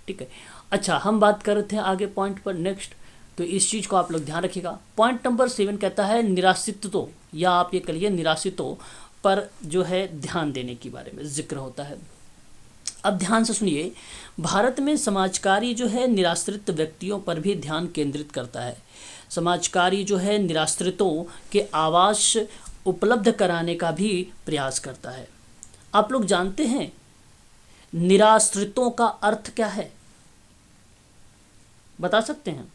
ठीक है। अच्छा, हम बात कर रहे थे आगे पॉइंट पर नेक्स्ट, तो इस चीज़ को आप लोग ध्यान रखिएगा। पॉइंट नंबर 7 कहता है निराश्रितों, या आप ये कहिए निराश्रितों पर जो है ध्यान देने के बारे में जिक्र होता है। अब ध्यान से सुनिए, भारत में समाज कार्य जो है निराश्रित व्यक्तियों पर भी ध्यान केंद्रित करता है। समाज कार्य जो है निराश्रितों के आवास उपलब्ध कराने का भी प्रयास करता है। आप लोग जानते हैं निराश्रितों का अर्थ क्या है, बता सकते हैं?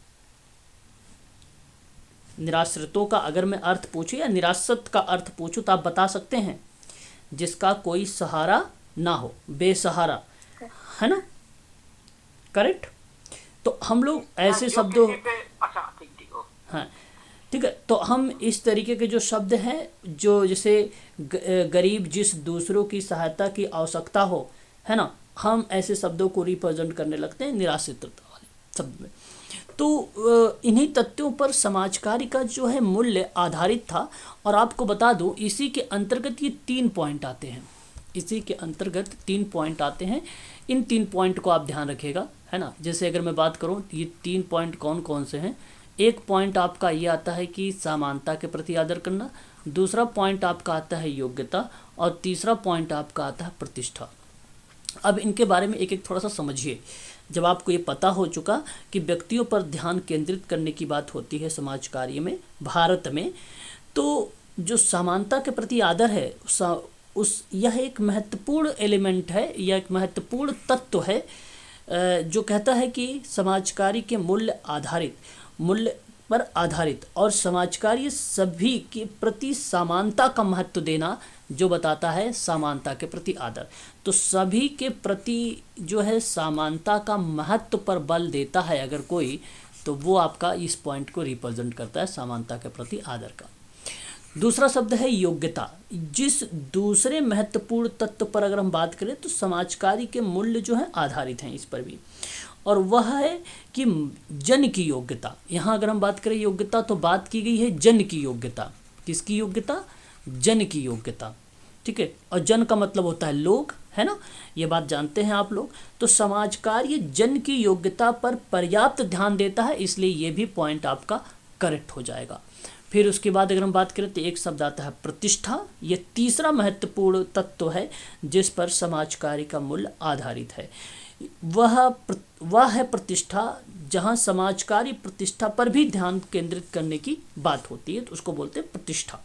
निराश्रितों का अगर मैं अर्थ पूछूं या निराश्रित का अर्थ पूछूं तो आप बता सकते हैं? जिसका कोई सहारा ना हो, बेसहारा, है ना, करेक्ट। तो हम लोग ऐसे शब्दों, हाँ ठीक है, तो हम इस तरीके के जो शब्द हैं, जो जैसे गरीब जिस दूसरों की सहायता की आवश्यकता हो, है ना, हम ऐसे शब्दों को रिप्रेजेंट करने लगते हैं निराश्रित वाले शब्द में। तो इन्हीं तथ्यों पर समाज कार्य का जो है मूल्य आधारित था। और आपको बता दूं, इसी के अंतर्गत ये 3 पॉइंट आते हैं, इन 3 पॉइंट को आप ध्यान रखिएगा, है ना। जैसे अगर मैं बात करूं, ये 3 पॉइंट कौन कौन से हैं? एक पॉइंट आपका ये आता है कि समानता के प्रति आदर करना, दूसरा पॉइंट आपका आता है योग्यता, और तीसरा पॉइंट आपका आता है प्रतिष्ठा। अब इनके बारे में एक एक थोड़ा सा समझिए। जब आपको ये पता हो चुका कि व्यक्तियों पर ध्यान केंद्रित करने की बात होती है समाज कार्य में भारत में, तो जो समानता के प्रति आदर है यह एक महत्वपूर्ण एलिमेंट है, यह एक महत्वपूर्ण तत्व है जो कहता है कि समाज कार्य के मूल्य पर आधारित और समाज कार्य सभी के प्रति समानता का महत्व देना जो बताता है समानता के प्रति आदर। तो सभी के प्रति जो है समानता का महत्व पर बल देता है अगर कोई, तो वो आपका इस पॉइंट को रिप्रेजेंट करता है समानता के प्रति आदर का। दूसरा शब्द है योग्यता। जिस दूसरे महत्वपूर्ण तत्व पर अगर हम बात करें तो समाज कार्य के मूल्य जो है आधारित हैं इस पर भी, और वह है कि जन की योग्यता। यहाँ अगर हम बात करें योग्यता तो बात की गई है जन की योग्यता। किसकी योग्यता? जन की योग्यता, ठीक है। और जन का मतलब होता है लोग, है ना, ये बात जानते हैं आप लोग। तो समाज कार्य जन की योग्यता पर पर्याप्त ध्यान देता है, इसलिए ये भी पॉइंट आपका करेक्ट हो जाएगा। फिर उसके बाद अगर हम बात करें तो एक शब्द आता है प्रतिष्ठा। ये तीसरा महत्वपूर्ण तत्व है जिस पर समाज कार्य का मूल्य आधारित है। वह है प्रतिष्ठा, जहाँ समाज कार्य प्रतिष्ठा पर भी ध्यान केंद्रित करने की बात होती है, तो उसको बोलते हैं प्रतिष्ठा।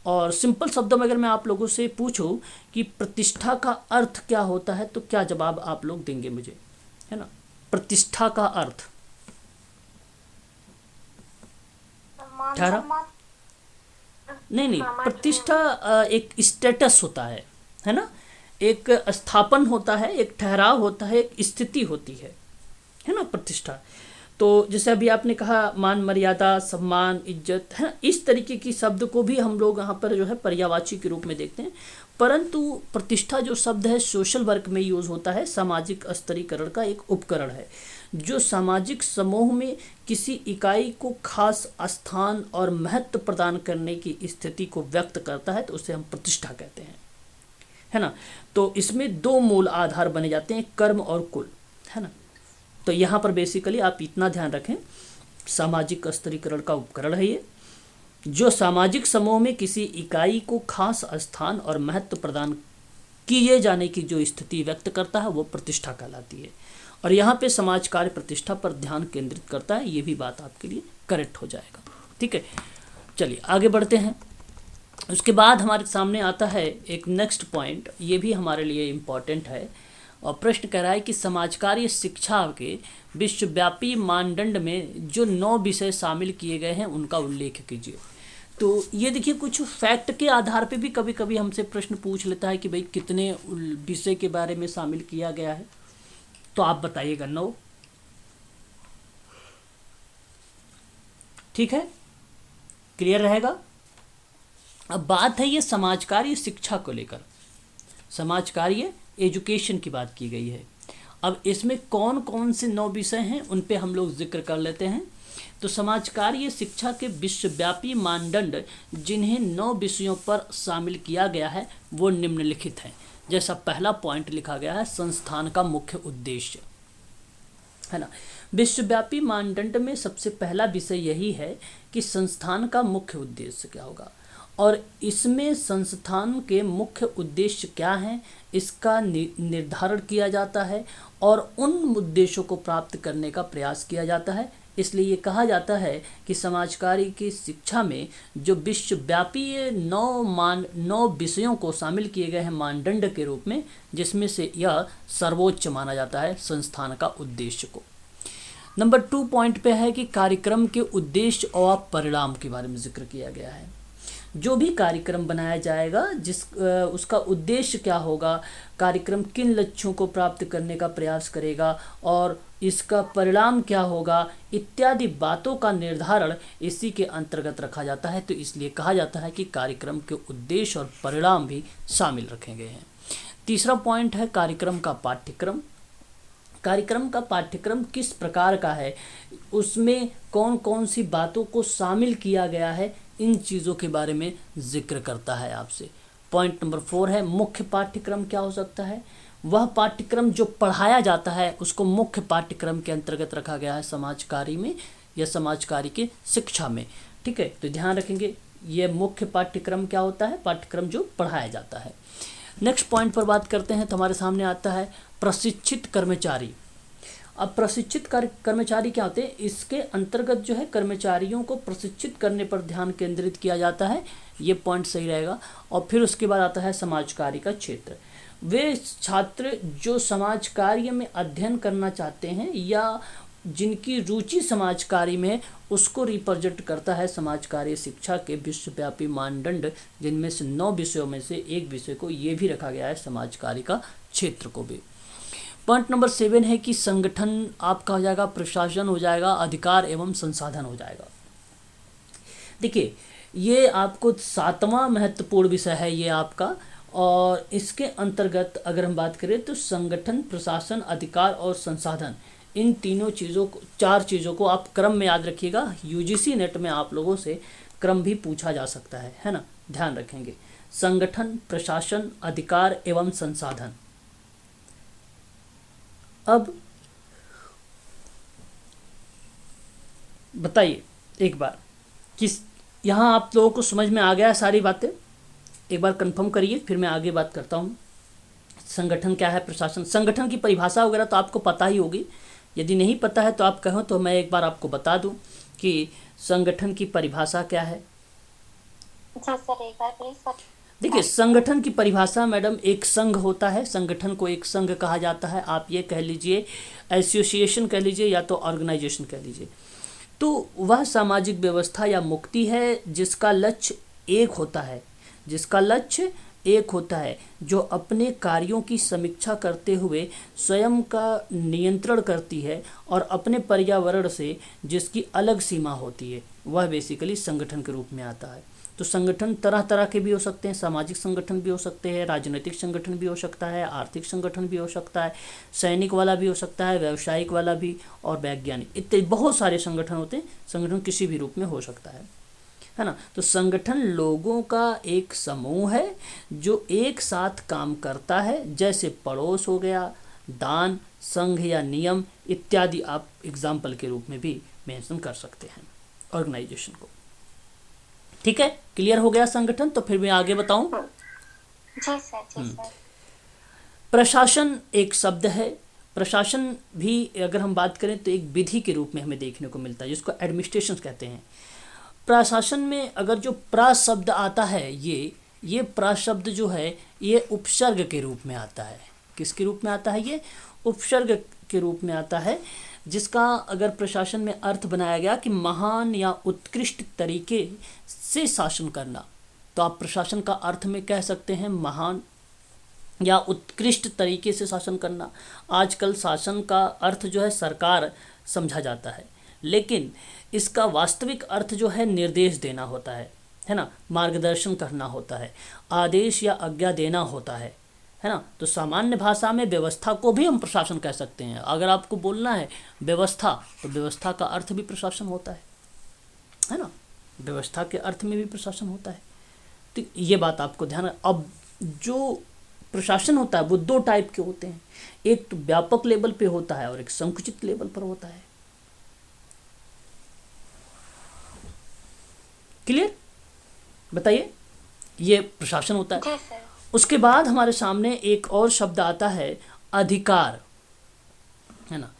और सिंपल शब्दों में अगर मैं आप लोगों से पूछूं कि प्रतिष्ठा का अर्थ क्या होता है, तो क्या जवाब आप लोग देंगे मुझे, है ना? प्रतिष्ठा का अर्थ ठहरा नहीं, प्रतिष्ठा एक स्टेटस होता है ना, एक स्थापन होता है, एक ठहराव होता है, एक स्थिति होती है ना प्रतिष्ठा। तो जैसे अभी आपने कहा मान मर्यादा, सम्मान, इज्जत, है ना, इस तरीके की शब्द को भी हम लोग यहाँ पर जो है पर्यायवाची के रूप में देखते हैं। परंतु प्रतिष्ठा जो शब्द है सोशल वर्क में यूज होता है, सामाजिक स्तरीकरण का एक उपकरण है जो सामाजिक समूह में किसी इकाई को खास स्थान और महत्व प्रदान करने की स्थिति को व्यक्त करता है, तो उसे हम प्रतिष्ठा कहते हैं, है ना। तो इसमें दो मूल आधार बने जाते हैं, कर्म और कुल, है ना। तो यहाँ पर बेसिकली आप इतना ध्यान रखें, सामाजिक स्तरीकरण का उपकरण है ये, जो सामाजिक समूह में किसी इकाई को खास स्थान और महत्व प्रदान किए जाने की जो स्थिति व्यक्त करता है वो प्रतिष्ठा कहलाती है। और यहाँ पे समाज कार्य प्रतिष्ठा पर ध्यान केंद्रित करता है, ये भी बात आपके लिए करेक्ट हो जाएगा, ठीक है। चलिए आगे बढ़ते हैं। उसके बाद हमारे सामने आता है एक नेक्स्ट पॉइंट, ये भी हमारे लिए इम्पॉर्टेंट है। और प्रश्न कह रहा है कि समाज कार्य शिक्षा के विश्वव्यापी मानदंड में जो 9 विषय शामिल किए गए हैं उनका उल्लेख कीजिए। तो ये देखिए, कुछ फैक्ट के आधार पे भी कभी कभी हमसे प्रश्न पूछ लेता है कि भाई कितने विषय के बारे में शामिल किया गया है, तो आप बताइएगा 9, ठीक है, क्लियर रहेगा। अब बात है ये समाज कार्य शिक्षा को लेकर, समाज कार्य एजुकेशन की बात की गई है। अब इसमें कौन कौन से 9 विषय हैं उन पे हम लोग जिक्र कर लेते हैं। तो समाज कार्य शिक्षा के विश्वव्यापी मानदंड जिन्हें 9 विषयों पर शामिल किया गया है वो निम्नलिखित हैं। जैसा पहला पॉइंट लिखा गया है, संस्थान का मुख्य उद्देश्य, है ना। विश्वव्यापी मानदंड में सबसे पहला विषय यही है कि संस्थान का मुख्य उद्देश्य क्या होगा, और इसमें संस्थान के मुख्य उद्देश्य क्या हैं इसका निर्धारण किया जाता है और उन उद्देश्यों को प्राप्त करने का प्रयास किया जाता है। इसलिए ये कहा जाता है कि समाज कार्य की शिक्षा में जो विश्वव्यापी 9 विषयों को शामिल किए गए हैं मानदंड के रूप में, जिसमें से यह सर्वोच्च माना जाता है संस्थान का उद्देश्य को। नंबर 2 पॉइंट पे है कि कार्यक्रम के उद्देश्य और परिणाम के बारे में जिक्र किया गया है। जो भी कार्यक्रम बनाया जाएगा उसका उद्देश्य क्या होगा, कार्यक्रम किन लक्ष्यों को प्राप्त करने का प्रयास करेगा और इसका परिणाम क्या होगा, इत्यादि बातों का निर्धारण इसी के अंतर्गत रखा जाता है। तो इसलिए कहा जाता है कि कार्यक्रम के उद्देश्य और परिणाम भी शामिल रखे गए हैं। तीसरा पॉइंट है कार्यक्रम का पाठ्यक्रम। कार्यक्रम का पाठ्यक्रम किस प्रकार का है, उसमें कौन कौन सी बातों को शामिल किया गया है, इन चीज़ों के बारे में जिक्र करता है आपसे। पॉइंट नंबर 4 है मुख्य पाठ्यक्रम क्या हो सकता है। वह पाठ्यक्रम जो पढ़ाया जाता है उसको मुख्य पाठ्यक्रम के अंतर्गत रखा गया है समाज कार्य में या समाज कार्य की शिक्षा में, ठीक है। तो ध्यान रखेंगे ये मुख्य पाठ्यक्रम क्या होता है, पाठ्यक्रम जो पढ़ाया जाता है। नेक्स्ट पॉइंट पर बात करते हैं तो हमारे सामने आता है प्रशिक्षित कर्मचारी। अब प्रशिक्षित कर्मचारी क्या होते हैं, इसके अंतर्गत जो है कर्मचारियों को प्रशिक्षित करने पर ध्यान केंद्रित किया जाता है, ये पॉइंट सही रहेगा। और फिर उसके बाद आता है समाज कार्य का क्षेत्र। वे छात्र जो समाज कार्य में अध्ययन करना चाहते हैं या जिनकी रुचि समाज कार्य में है, उसको रिप्रेजेंट करता है समाज कार्य शिक्षा के विश्वव्यापी मानदंड, जिनमें से 9 विषयों में से एक विषय को ये भी रखा गया है समाज कार्य का क्षेत्र को भी। पॉइंट नंबर 7 है कि संगठन आपका हो जाएगा, प्रशासन हो जाएगा, अधिकार एवं संसाधन हो जाएगा। देखिए ये आपको 7वां महत्वपूर्ण विषय है ये आपका, और इसके अंतर्गत अगर हम बात करें तो संगठन, प्रशासन, अधिकार और संसाधन, इन तीनों चीज़ों को, 4 चीज़ों को आप क्रम में याद रखिएगा। यूजीसी नेट में आप लोगों से क्रम भी पूछा जा सकता है ना, ध्यान रखेंगे। संगठन, प्रशासन, अधिकार एवं संसाधन। अब बताइए एक बार कि यहाँ आप लोगों को समझ में आ गया है सारी बातें? एक बार कंफर्म करिए, फिर मैं आगे बात करता हूँ। संगठन क्या है, प्रशासन, संगठन की परिभाषा वगैरह तो आपको पता ही होगी। यदि नहीं पता है तो आप कहो तो मैं एक बार आपको बता दूं कि संगठन की परिभाषा क्या है। जी सर, एक बार प्लीज। देखिए संगठन की परिभाषा मैडम, एक संघ होता है, संगठन को एक संघ कहा जाता है। आप ये कह लीजिए एसोसिएशन कह लीजिए या तो ऑर्गेनाइजेशन कह लीजिए। तो वह सामाजिक व्यवस्था या मुक्ति है जिसका लक्ष्य एक होता है, जिसका लक्ष्य एक होता है, जो अपने कार्यों की समीक्षा करते हुए स्वयं का नियंत्रण करती है और अपने पर्यावरण से जिसकी अलग सीमा होती है, वह बेसिकली संगठन के रूप में आता है। तो संगठन तरह तरह के भी हो सकते हैं, सामाजिक संगठन भी हो सकते हैं, राजनीतिक संगठन भी हो सकता है, आर्थिक संगठन भी हो सकता है, सैनिक वाला भी हो सकता है, व्यावसायिक वाला भी, और वैज्ञानिक, इत्यादि बहुत सारे संगठन होते हैं। संगठन किसी भी रूप में हो सकता है ना। तो संगठन लोगों का एक समूह है जो एक साथ काम करता है, जैसे पड़ोस हो गया, दान, संघ या नियम इत्यादि आप एग्जाम्पल के रूप में भी मेंशन कर सकते हैं ऑर्गेनाइजेशन को। ठीक है, क्लियर हो गया संगठन? तो फिर मैं आगे बताऊं। जी सर, जी सर। प्रशासन एक शब्द है। प्रशासन भी अगर हम बात करें तो एक विधि के रूप में हमें देखने को मिलता है, जिसको एडमिनिस्ट्रेशन कहते हैं। प्रशासन में अगर जो प्र शब्द आता है, ये प्र शब्द जो है ये उपसर्ग के रूप में आता है। किसके रूप में आता है? ये उपसर्ग के रूप में आता है, जिसका अगर प्रशासन में अर्थ बनाया गया कि महान या उत्कृष्ट तरीके से शासन करना, तो आप प्रशासन का अर्थ में कह सकते हैं महान या उत्कृष्ट तरीके से शासन करना। आजकल शासन का अर्थ जो है सरकार समझा जाता है, लेकिन इसका वास्तविक अर्थ जो है निर्देश देना होता है ना, मार्गदर्शन करना होता है, आदेश या आज्ञा देना होता है ना। तो सामान्य भाषा में व्यवस्था को भी हम प्रशासन कह सकते हैं। अगर आपको बोलना है व्यवस्था, तो व्यवस्था का अर्थ भी प्रशासन होता है ना, व्यवस्था के अर्थ में भी प्रशासन होता है। तो ये बात आपको ध्यान। अब जो प्रशासन होता है वो 2 टाइप के होते हैं, एक तो व्यापक लेवल पे होता है और एक संकुचित लेवल पर होता है। क्लियर? बताइए, ये प्रशासन होता है। उसके बाद हमारे सामने एक और शब्द आता है अधिकार, है ना।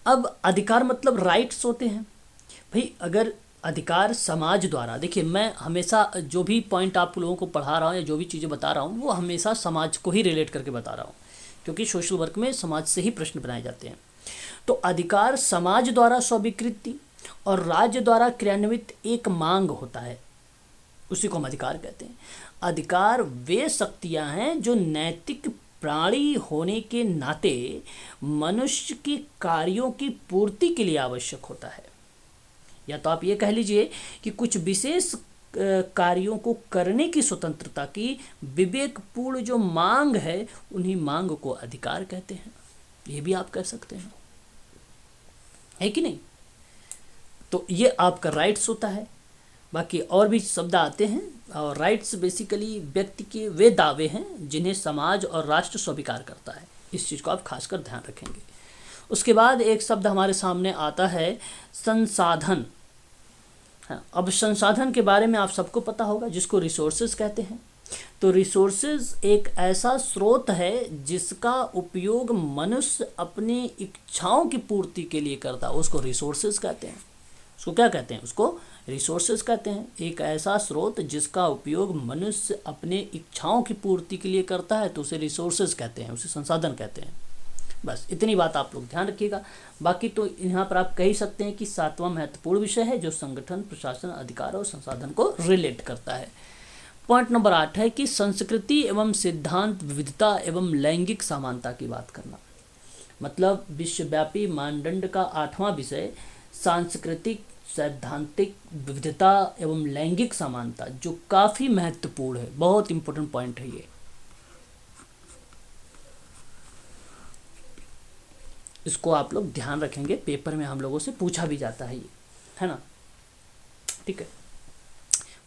अब अधिकार मतलब राइट्स होते हैं भाई। अगर अधिकार समाज द्वारा, देखिए मैं हमेशा जो भी पॉइंट आप लोगों को पढ़ा रहा हूँ या जो भी चीज़ें बता रहा हूँ वो हमेशा समाज को ही रिलेट करके बता रहा हूँ, क्योंकि सोशल वर्क में समाज से ही प्रश्न बनाए जाते हैं। तो अधिकार समाज द्वारा स्वीकृति और राज्य द्वारा क्रियान्वित एक मांग होता है, उसी को हम अधिकार कहते हैं। अधिकार वे शक्तियां हैं जो नैतिक प्राणी होने के नाते मनुष्य के कार्यों की पूर्ति के लिए आवश्यक होता है। या तो आप ये कह लीजिए कि कुछ विशेष कार्यों को करने की स्वतंत्रता की विवेकपूर्ण जो मांग है, उन्हीं मांग को अधिकार कहते हैं। ये भी आप कह सकते हैं, है कि नहीं? तो ये आपका राइट्स होता है। बाकी और भी शब्द आते हैं, और राइट्स बेसिकली व्यक्ति के वे दावे हैं जिन्हें समाज और राष्ट्र स्वीकार करता है। इस चीज़ को आप खासकर ध्यान रखेंगे। उसके बाद एक शब्द हमारे सामने आता है संसाधन। हाँ, अब संसाधन के बारे में आप सबको पता होगा, जिसको रिसोर्सेज कहते हैं। तो रिसोर्सेज एक ऐसा स्रोत है जिसका उपयोग मनुष्य अपनी इच्छाओं की पूर्ति के लिए करता है, उसको रिसोर्सेज कहते हैं। उसको क्या कहते हैं? उसको रिसोर्सेज कहते हैं। एक ऐसा स्रोत जिसका उपयोग मनुष्य अपने इच्छाओं की पूर्ति के लिए करता है तो उसे रिसोर्सेज कहते हैं, उसे संसाधन कहते हैं। बस इतनी बात आप लोग ध्यान रखिएगा। बाकी तो यहाँ पर आप कह ही सकते हैं कि 7वां महत्वपूर्ण विषय है जो संगठन, प्रशासन, अधिकार और संसाधन को रिलेट करता है। पॉइंट नंबर 8 है कि संस्कृति एवं सिद्धांत विविधता एवं लैंगिक समानता की बात करना। मतलब विश्वव्यापी मानदंड का 8वां विषय सांस्कृतिक, सैद्धांतिक विविधता एवं लैंगिक समानता, जो काफ़ी महत्वपूर्ण है, बहुत इंपॉर्टेंट पॉइंट है ये। इसको आप लोग ध्यान रखेंगे, पेपर में हम लोगों से पूछा भी जाता है ये, है ना? ठीक है।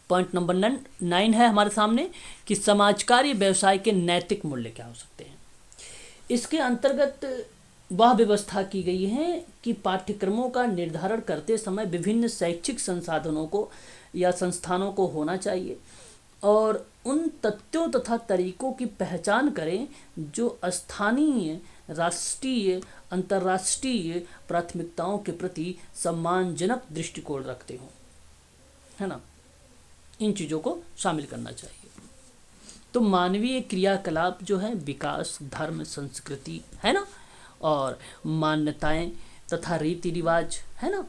पॉइंट नंबर 9 है हमारे सामने कि समाज कार्य व्यवसाय के नैतिक मूल्य क्या हो सकते हैं। इसके अंतर्गत वह व्यवस्था की गई है कि पाठ्यक्रमों का निर्धारण करते समय विभिन्न शैक्षिक संसाधनों को या संस्थानों को होना चाहिए और उन तथ्यों तथा तरीकों की पहचान करें जो स्थानीय, राष्ट्रीय, अंतर्राष्ट्रीय प्राथमिकताओं के प्रति सम्मानजनक दृष्टिकोण रखते हों, है ना? इन चीज़ों को शामिल करना चाहिए। तो मानवीय क्रियाकलाप जो है विकास, धर्म, संस्कृति, है ना, और मान्यताएं तथा रीति रिवाज, है ना,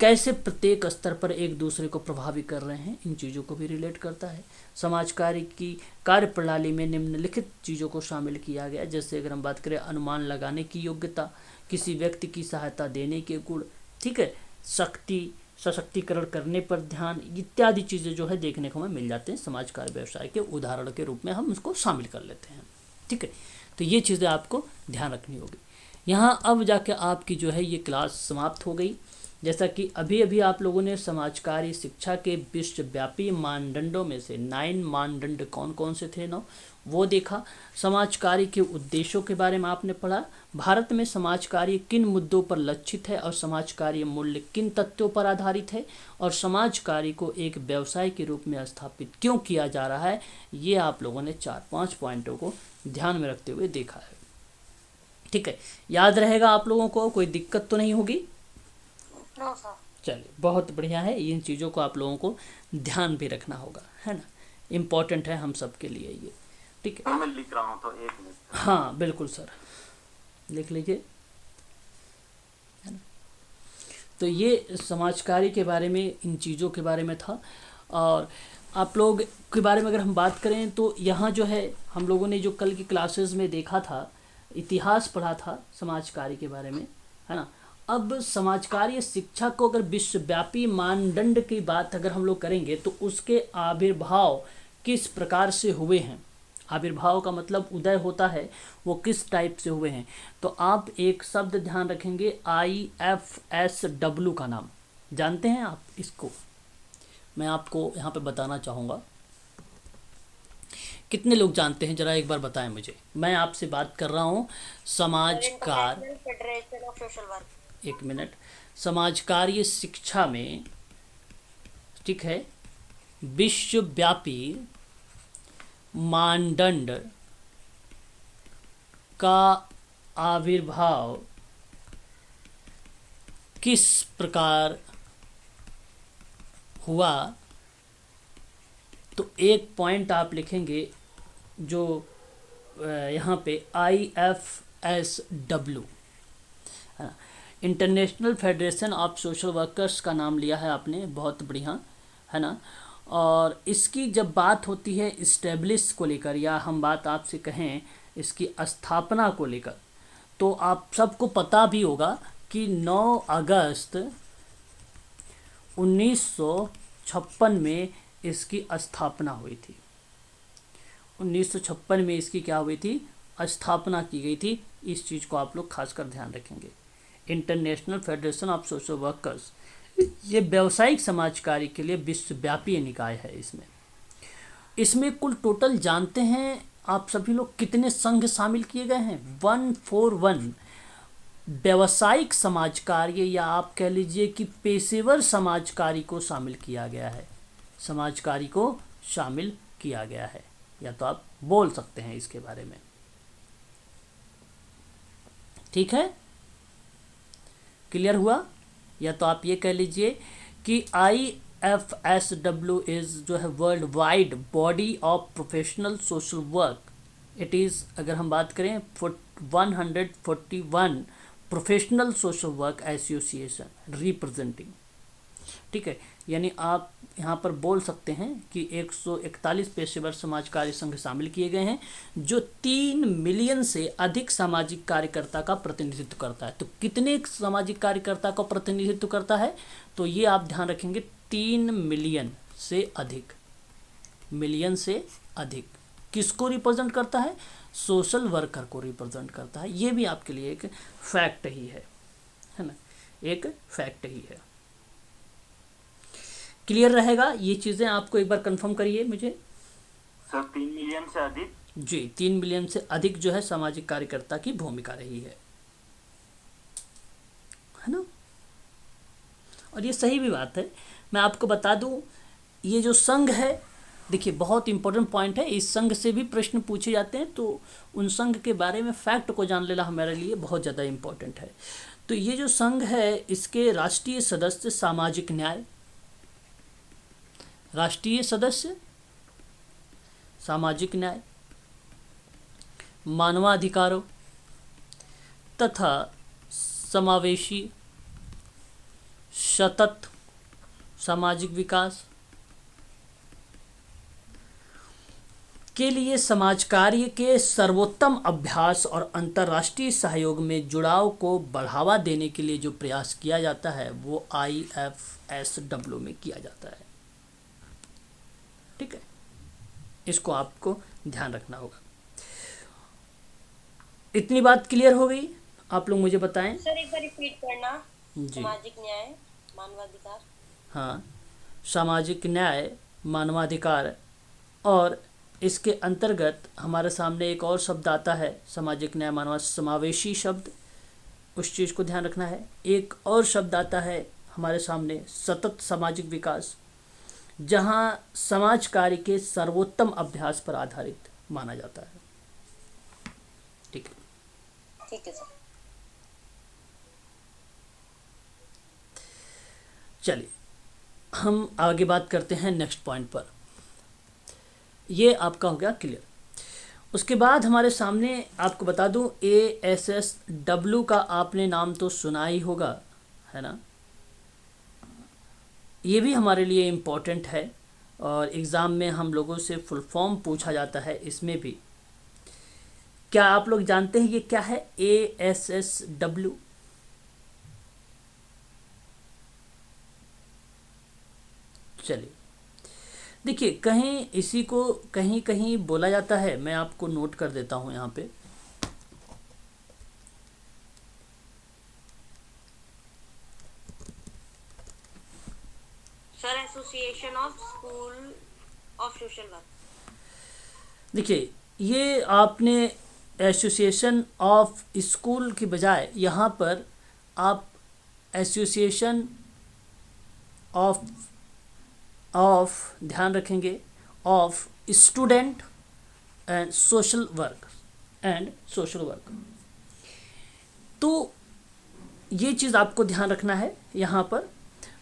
कैसे प्रत्येक स्तर पर एक दूसरे को प्रभावित कर रहे हैं, इन चीज़ों को भी रिलेट करता है। समाज कार्य की कार्य प्रणाली में निम्नलिखित चीज़ों को शामिल किया गया, जैसे अगर हम बात करें अनुमान लगाने की योग्यता, किसी व्यक्ति की सहायता देने के गुण, ठीक है, सशक्तिकरण करने पर ध्यान, इत्यादि चीज़ें जो है देखने को हमें मिल जाते हैं। समाज कार्य व्यवसाय के उदाहरण के रूप में हम इसको शामिल कर लेते हैं। ठीक है, तो ये चीज़ें आपको ध्यान रखनी होगी। यहाँ अब जाके आपकी जो है ये क्लास समाप्त हो गई। जैसा कि अभी अभी आप लोगों ने समाज कार्य शिक्षा के विश्वव्यापी मानदंडों में से 9 मानदंड कौन कौन से थे ना, वो देखा। समाज कार्य के उद्देश्यों के बारे में आपने पढ़ा। भारत में समाज कार्य किन मुद्दों पर लक्षित है और समाज कार्य मूल्य किन तथ्यों पर आधारित है और समाज कार्य को एक व्यवसाय के रूप में स्थापित क्यों किया जा रहा है, ये आप लोगों ने 4-5 पॉइंटों को ध्यान में रखते हुए देखा है। ठीक है, याद रहेगा आप लोगों को, कोई दिक्कत तो नहीं होगी? No sir. चलिए, बहुत बढ़िया है। इन चीज़ों को आप लोगों को ध्यान भी रखना होगा, है ना, इम्पॉर्टेंट है हम सब के लिए ये। ठीक है, मैं लिख रहा हूँ तो 1 मिनट। हाँ बिल्कुल सर, लिख लीजिए, है ना। तो ये समाज कार्य के बारे में, इन चीज़ों के बारे में था। और आप लोग के बारे में अगर हम बात करें तो यहाँ जो है हम लोगों ने जो कल की क्लासेस में देखा था, इतिहास पढ़ा था समाज कार्य के बारे में, है ना। अब समाज कार्य शिक्षा को अगर विश्वव्यापी मानदंड की बात अगर हम लोग करेंगे तो उसके आविर्भाव किस प्रकार से हुए हैं, आविर्भाव का मतलब उदय होता है, वो किस टाइप से हुए हैं। तो आप एक शब्द ध्यान रखेंगे, IFSW का नाम जानते हैं आप? इसको मैं आपको यहाँ पे बताना चाहूँगा। कितने लोग जानते हैं, जरा एक बार बताएं मुझे। मैं आपसे बात कर रहा हूँ समाज कार्य, फेडरेशन ऑफ सोशल वर्क। एक मिनट, समाज कार्य शिक्षा में, ठीक है, विश्वव्यापी मानदंड का आविर्भाव किस प्रकार हुआ, तो एक पॉइंट आप लिखेंगे जो यहाँ पे IFSW, international federation of social workers का नाम लिया है आपने, बहुत बढ़िया, है ना। और इसकी जब बात होती है इस्टेब्लिश को लेकर, या हम बात आपसे कहें इसकी स्थापना को लेकर, तो आप सबको पता भी होगा कि 9 अगस्त 1956 में इसकी स्थापना हुई थी। 1956 में इसकी क्या हुई थी, स्थापना की गई थी। इस चीज़ को आप लोग खासकर ध्यान रखेंगे। International federation of social workers, ये व्यावसायिक समाज कार्य के लिए विश्वव्यापी निकाय है। इसमें कुल टोटल जानते हैं आप सभी लोग कितने संघ शामिल किए गए हैं? 141 व्यावसायिक समाज कार्य, या आप कह लीजिए कि पेशेवर समाज कार्य को शामिल किया गया है, समाज कार्य को शामिल किया गया है, या तो आप बोल सकते हैं इसके बारे में। ठीक है, क्लियर हुआ? या तो आप ये कह लीजिए कि IFSW इज जो है world wide body of professional social work. It is, अगर हम बात करें 141 professional social work association representing. ठीक है, यानी आप यहाँ पर बोल सकते हैं कि 141 पेशेवर समाज कार्य संघ शामिल किए गए हैं, जो 3 मिलियन से अधिक सामाजिक कार्यकर्ता का प्रतिनिधित्व करता है। तो कितने सामाजिक कार्यकर्ता का प्रतिनिधित्व करता है? तो ये आप ध्यान रखेंगे, 3 मिलियन से अधिक। मिलियन से अधिक किसको रिप्रेजेंट करता है? सोशल वर्कर को रिप्रेजेंट करता है। ये भी आपके लिए एक फैक्ट ही है ना, एक फैक्ट ही है। क्लियर रहेगा? ये चीज़ें आपको एक बार कंफर्म करिए मुझे। सर 3 मिलियन से अधिक? जी, 3 मिलियन से अधिक जो है सामाजिक कार्यकर्ता की भूमिका रही है ना। और ये सही भी बात है। मैं आपको बता दूं, ये जो संघ है, देखिए बहुत इंपॉर्टेंट पॉइंट है, इस संघ से भी प्रश्न पूछे जाते हैं, तो उन संघ के बारे में फैक्ट को जान लेना हमारे लिए बहुत ज़्यादा इम्पोर्टेंट है। तो ये जो संघ है, इसके राष्ट्रीय सदस्य सामाजिक न्याय, राष्ट्रीय सदस्य सामाजिक न्याय, मानवाधिकारों तथा समावेशी सतत सामाजिक विकास के लिए समाज कार्य के सर्वोत्तम अभ्यास और अंतर्राष्ट्रीय सहयोग में जुड़ाव को बढ़ावा देने के लिए जो प्रयास किया जाता है वो IFSW में किया जाता है। ठीक है, इसको आपको ध्यान रखना होगा। इतनी बात क्लियर हो गई? आप लोग मुझे बताएं। सर एक बार रिपीट करना। जी, सामाजिक न्याय, मानवाधिकार। हाँ, सामाजिक न्याय, मानवाधिकार, और इसके अंतर्गत हमारे सामने एक और शब्द आता है, सामाजिक न्याय मानव समावेशी शब्द, उस चीज़ को ध्यान रखना है। एक और शब्द आता है हमारे सामने, सतत सामाजिक विकास, जहाँ समाज कार्य के सर्वोत्तम अभ्यास पर आधारित माना जाता है। ठीक है, ठीक है सर। चलिए हम आगे बात करते हैं नेक्स्ट पॉइंट पर। ये आपका हो गया क्लियर। उसके बाद हमारे सामने आपको बता दूं, ASSW का आपने नाम तो सुना ही होगा, है ना। ये भी हमारे लिए इम्पोर्टेंट है और एग्ज़ाम में हम लोगों से फुल फॉर्म पूछा जाता है। इसमें भी क्या आप लोग जानते हैं ये क्या है ASSW? चलिए देखिए, कहीं इसी को कहीं कहीं बोला जाता है, मैं आपको नोट कर देता हूं यहाँ पे। Sir association of school of social work. देखिए, ये आपने एसोसिएशन ऑफ स्कूल की बजाय यहाँ पर आप एसोसिएशन ऑफ ध्यान रखेंगे, of student and social work. तो ये चीज़ आपको ध्यान रखना है। यहाँ पर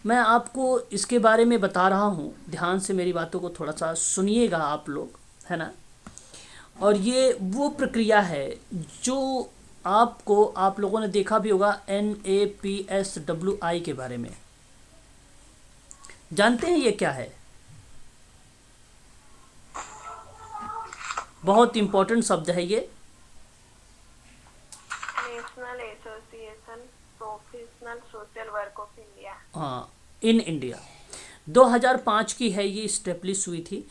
मैं आपको इसके बारे में बता रहा हूँ, ध्यान से मेरी बातों को थोड़ा सा सुनिएगा आप लोग, है ना। और ये वो प्रक्रिया है जो आप लोगों ने देखा भी होगा, NAPSWI के बारे में जानते हैं ये क्या है? बहुत इंपॉर्टेंट शब्द है ये। National association professional social work of India. हाँ, इन इंडिया 2005 की है, ये इस्टेब्लिश हुई थी।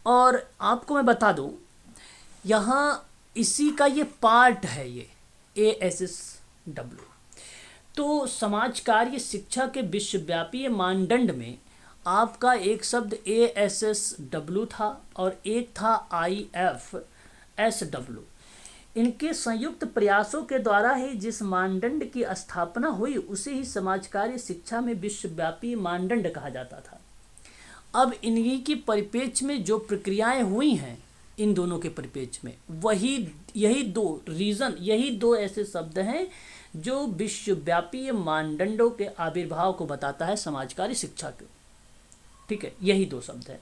और आपको मैं बता दूं, यहाँ इसी का ये पार्ट है ये ASSW। तो समाज कार्य शिक्षा के विश्वव्यापी मानदंड में आपका एक शब्द ASSW था और एक था IFSW। इनके संयुक्त प्रयासों के द्वारा ही जिस मानदंड की स्थापना हुई उसे ही समाज कार्य शिक्षा में विश्वव्यापी मानदंड कहा जाता था। अब इन्हीं की परिप्रेक्ष्य में जो प्रक्रियाएं हुई हैं इन दोनों के परिप्रेक्ष्य में, वही यही दो ऐसे शब्द हैं जो विश्वव्यापी मानदंडों के आविर्भाव को बताता है समाज कार्य शिक्षा को। ठीक है, यही दो शब्द हैं।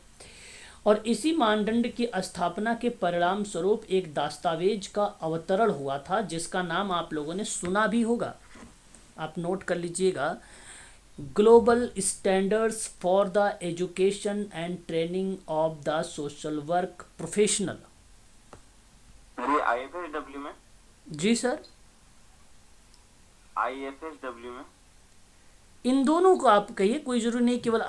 और इसी मानदंड की स्थापना के परिणाम स्वरूप एक दस्तावेज का अवतरण हुआ था जिसका नाम आप लोगों ने सुना भी होगा, आप नोट कर लीजिएगा, global standards for the education and training of the social work professional. अरे IFSW में? जी सर, IFSW में? इन दोनों को आप कहिए, कोई जरूरी नहीं केवल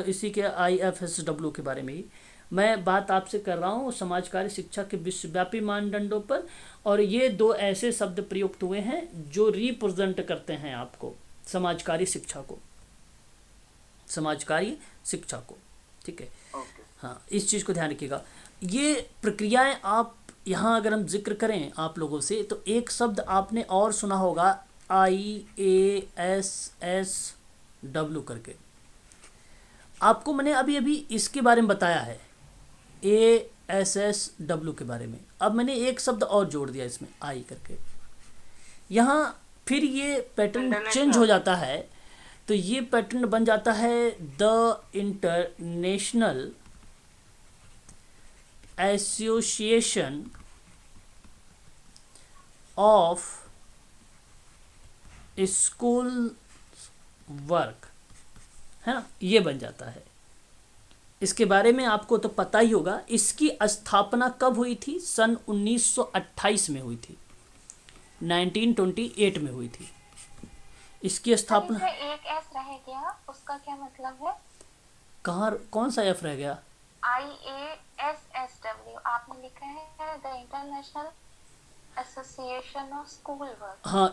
इसी के IFSW के बारे में ही मैं बात आपसे कर रहा हूँ, समाज कार्य शिक्षा के विश्वव्यापी मानदंडों पर। और ये दो ऐसे शब्द प्रयुक्त हुए हैं जो रिप्रेजेंट करते हैं आपको समाज कार्य शिक्षा को, समाज कार्य शिक्षा को। ठीक है, ओके। हाँ, इस चीज़ को ध्यान रखिएगा। ये प्रक्रियाएं आप यहाँ अगर हम जिक्र करें आप लोगों से, तो एक शब्द आपने और सुना होगा IASSW करके। आपको मैंने अभी अभी इसके बारे में बताया है, ASSW के बारे में। अब मैंने एक शब्द और जोड़ दिया इसमें, आई करके। यहाँ फिर ये पैटर्न चेंज हो जाता है, तो ये पैटर्न बन जाता है the international association of school work, है ना, ये बन जाता है। इसके बारे में आपको तो पता ही होगा। इसकी स्थापना कब हुई थी? सन 1928 में हुई थी, 1928 में हुई थी इसकी स्थापना। इसमें एक एस रह गया, उसका क्या मतलब है? कहाँ, कौन सा एफ रह गया? IASSW आपने लिखा है the international association of school work. हाँ,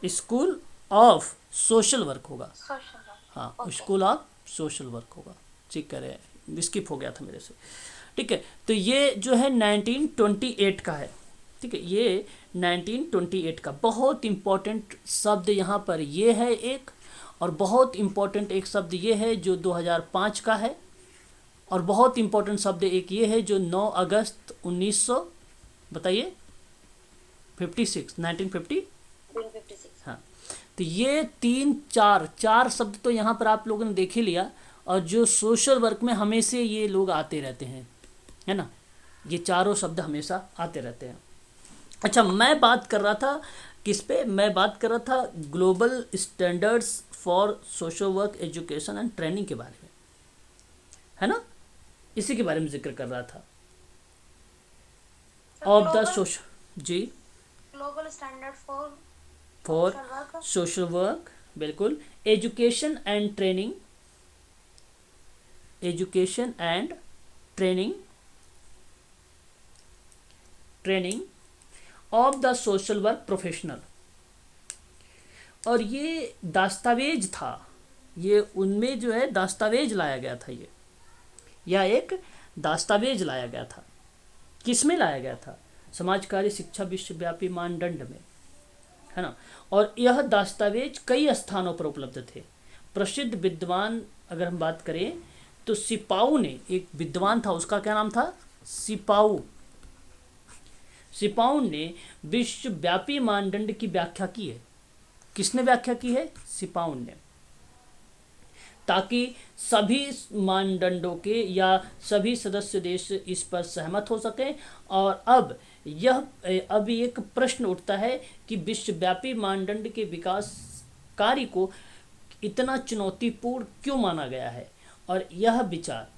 स्कूल ऑफ सोशल वर्क होगा। सोशल वर्क, हाँ, okay. School of social work होगा। ठीक कह रहे हैं, स्किप हो गया था मेरे से। ठीक है, तो ये जो है 1928 का है। ठीक है, ये 1928 का बहुत इम्पोर्टेंट शब्द यहाँ पर ये है एक, और बहुत इम्पोर्टेंट एक शब्द ये है जो 2005 का है, और बहुत इम्पोर्टेंट शब्द एक ये है जो 9 अगस्त 1900 बताइए 1956। हाँ, तो ये चार शब्द तो यहाँ पर आप लोगों ने देख ही लिया। और जो सोशल वर्क में हमेशा ये लोग आते रहते हैं, है ना, ये चारों शब्द हमेशा आते रहते हैं। अच्छा, मैं बात कर रहा था किस पे? मैं बात कर रहा था global standards for social work education and training के बारे में, है ना, इसी के बारे में जिक्र कर रहा था। ऑफ द सोशल, जी, global standard for social work, बिल्कुल। Education and training of the social work professional. और ये दस्तावेज था, ये उनमें जो है दस्तावेज लाया गया था, ये या एक दस्तावेज लाया गया था। किस में लाया गया था? समाज कार्य शिक्षा विश्वव्यापी मानदंड में, है ना। और यह दस्तावेज कई स्थानों पर उपलब्ध थे। प्रसिद्ध विद्वान अगर हम बात करें तो सिपाऊ ने, एक विद्वान था, उसका क्या नाम था? सिपाऊ ने विश्वव्यापी मानदंड की व्याख्या की है। किसने व्याख्या की है? सिपाऊ ने, ताकि सभी मानदंडों के या सभी सदस्य देश इस पर सहमत हो सकें। और अब एक प्रश्न उठता है कि विश्वव्यापी मानदंड के विकास कार्य को इतना चुनौतीपूर्ण क्यों माना गया है। और यह विचार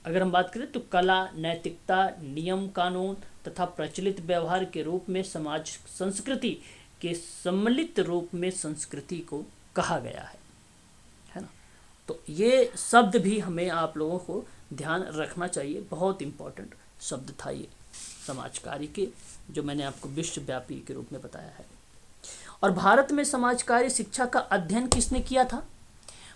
अगर हम बात करें तो कला, नैतिकता, नियम कानून तथा प्रचलित व्यवहार के रूप में समाज संस्कृति के सम्मिलित रूप में संस्कृति को कहा गया है ना। तो ये शब्द भी हमें आप लोगों को ध्यान रखना चाहिए, बहुत इम्पोर्टेंट शब्द था ये समाज कार्य के, जो मैंने आपको विश्वव्यापी के रूप में बताया है। और भारत में समाज कार्य शिक्षा का अध्ययन किसने किया था?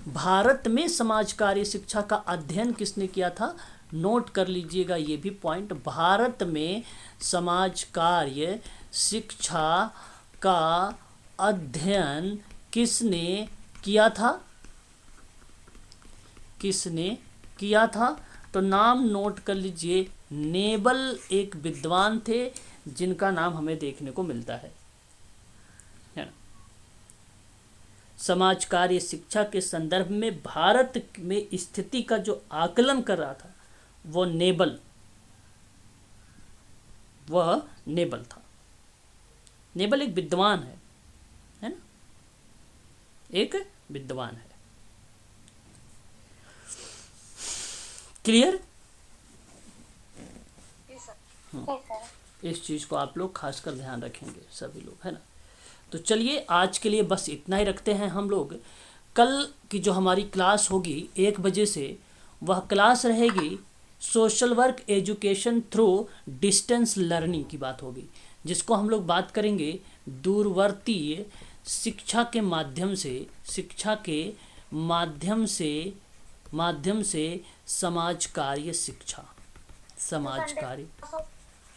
भारत में समाज कार्य शिक्षा का अध्ययन किसने किया था? नोट कर लीजिएगा ये भी पॉइंट। भारत में समाज कार्य शिक्षा का अध्ययन किसने किया था? किसने किया था? तो नाम नोट कर लीजिए, नेबल एक विद्वान थे जिनका नाम हमें देखने को मिलता है ना। समाज कार्य शिक्षा के संदर्भ में भारत में स्थिति का जो आकलन कर रहा था वह नेबल था। नेबल एक विद्वान है ना, एक विद्वान है। क्लियर? जी सर। इस चीज़ को आप लोग खासकर ध्यान रखेंगे सभी लोग, है ना। तो चलिए आज के लिए बस इतना ही रखते हैं हम लोग। कल की जो हमारी क्लास होगी 1 बजे से, वह क्लास रहेगी social work education through distance learning की बात होगी, जिसको हम लोग बात करेंगे दूरवर्ती शिक्षा के माध्यम से समाज कार्य शिक्षा, समाज कार्य।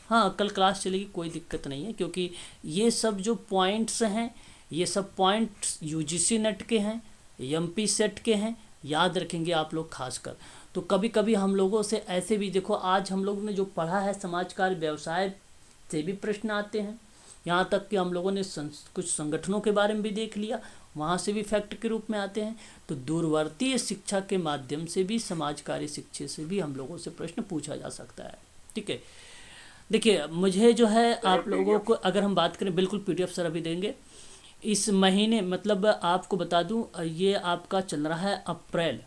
हाँ, कल क्लास चलेगी, कोई दिक्कत नहीं है, क्योंकि ये सब जो पॉइंट्स हैं, ये सब पॉइंट्स यूजीसी नेट के हैं, एमपी सेट के हैं, याद रखेंगे आप लोग खासकर। तो कभी कभी हम लोगों से ऐसे भी, देखो आज हम लोग ने जो पढ़ा है समाज कार्य व्यवसाय से भी प्रश्न आते हैं, यहाँ तक कि हम लोगों ने कुछ संगठनों के बारे में भी देख लिया, वहाँ से भी फैक्ट के रूप में आते हैं। तो दूरवर्ती शिक्षा के माध्यम से भी, समाज कार्य शिक्षा से भी हम लोगों से प्रश्न पूछा जा सकता है। ठीक है, देखिए मुझे जो है आप लोगों को, अगर हम बात करें, बिल्कुल पीडीएफ सर अभी देंगे इस महीने, मतलब आपको बता दूं ये आपका चल रहा है अप्रैल,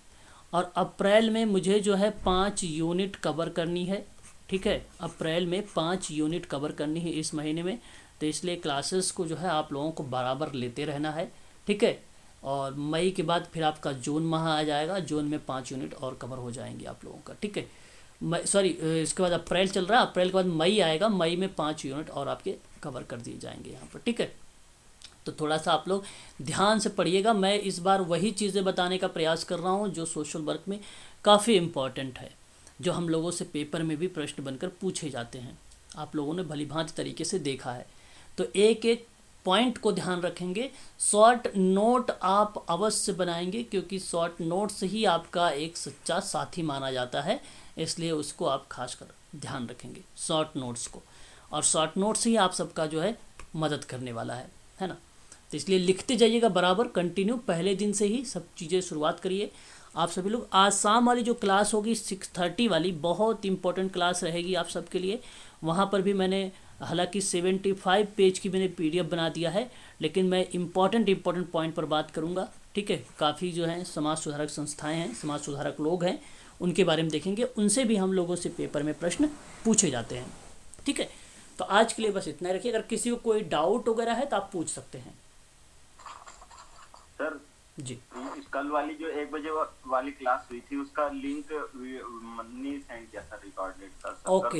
और अप्रैल में मुझे जो है 5 यूनिट कवर करनी है। ठीक है, अप्रैल में 5 यूनिट कवर करनी है इस महीने में, तो इसलिए क्लासेस को जो है आप लोगों को बराबर लेते रहना है। ठीक है, और मई के बाद फिर आपका जून माह आ जाएगा, जून में 5 यूनिट और कवर हो जाएंगे आप लोगों का। ठीक है, इसके बाद अप्रैल चल रहा है, अप्रैल के बाद मई आएगा, मई में 5 यूनिट और आपके कवर कर दिए जाएंगे यहाँ पर। ठीक है, तो थोड़ा सा आप लोग ध्यान से पढ़िएगा। मैं इस बार वही चीज़ें बताने का प्रयास कर रहा हूँ जो सोशल वर्क में काफ़ी इम्पॉर्टेंट है, जो हम लोगों से पेपर में भी प्रश्न बनकर पूछे जाते हैं, आप लोगों ने भलीभांति तरीके से देखा है। तो एक एक पॉइंट को ध्यान रखेंगे। शॉर्ट नोट आप अवश्य बनाएंगे, क्योंकि शॉर्ट नोट से ही आपका एक सच्चा साथी माना जाता है, इसलिए उसको आप खासकर ध्यान रखेंगे, शॉर्ट नोट्स को। और शॉर्ट नोट्स ही आप सबका जो है मदद करने वाला है ना। तो इसलिए लिखते जाइएगा बराबर, कंटिन्यू, पहले दिन से ही सब चीज़ें शुरुआत करिए आप सभी लोग। आज शाम वाली जो क्लास होगी 6:30 वाली, बहुत इंपॉर्टेंट क्लास रहेगी आप सबके लिए। वहाँ पर भी मैंने, हालांकि 75 पेज की मैंने पीडीएफ बना दिया है, लेकिन मैं इम्पॉर्टेंट पॉइंट पर बात करूँगा। ठीक है, काफ़ी जो है समाज सुधारक संस्थाएं हैं, समाज सुधारक लोग हैं, उनके बारे में देखेंगे, उनसे भी हम लोगों से पेपर में प्रश्न पूछे जाते हैं। ठीक है, तो आज के लिए बस इतना ही रखिए। अगर किसी को कोई डाउट वगैरह है तो आप पूछ सकते हैं। सर जी, इस कल वाली जो 1 बजे वाली क्लास हुई थी, उसका लिंक मन्नी सेंड किया था, रिकॉर्डेड का। ओके।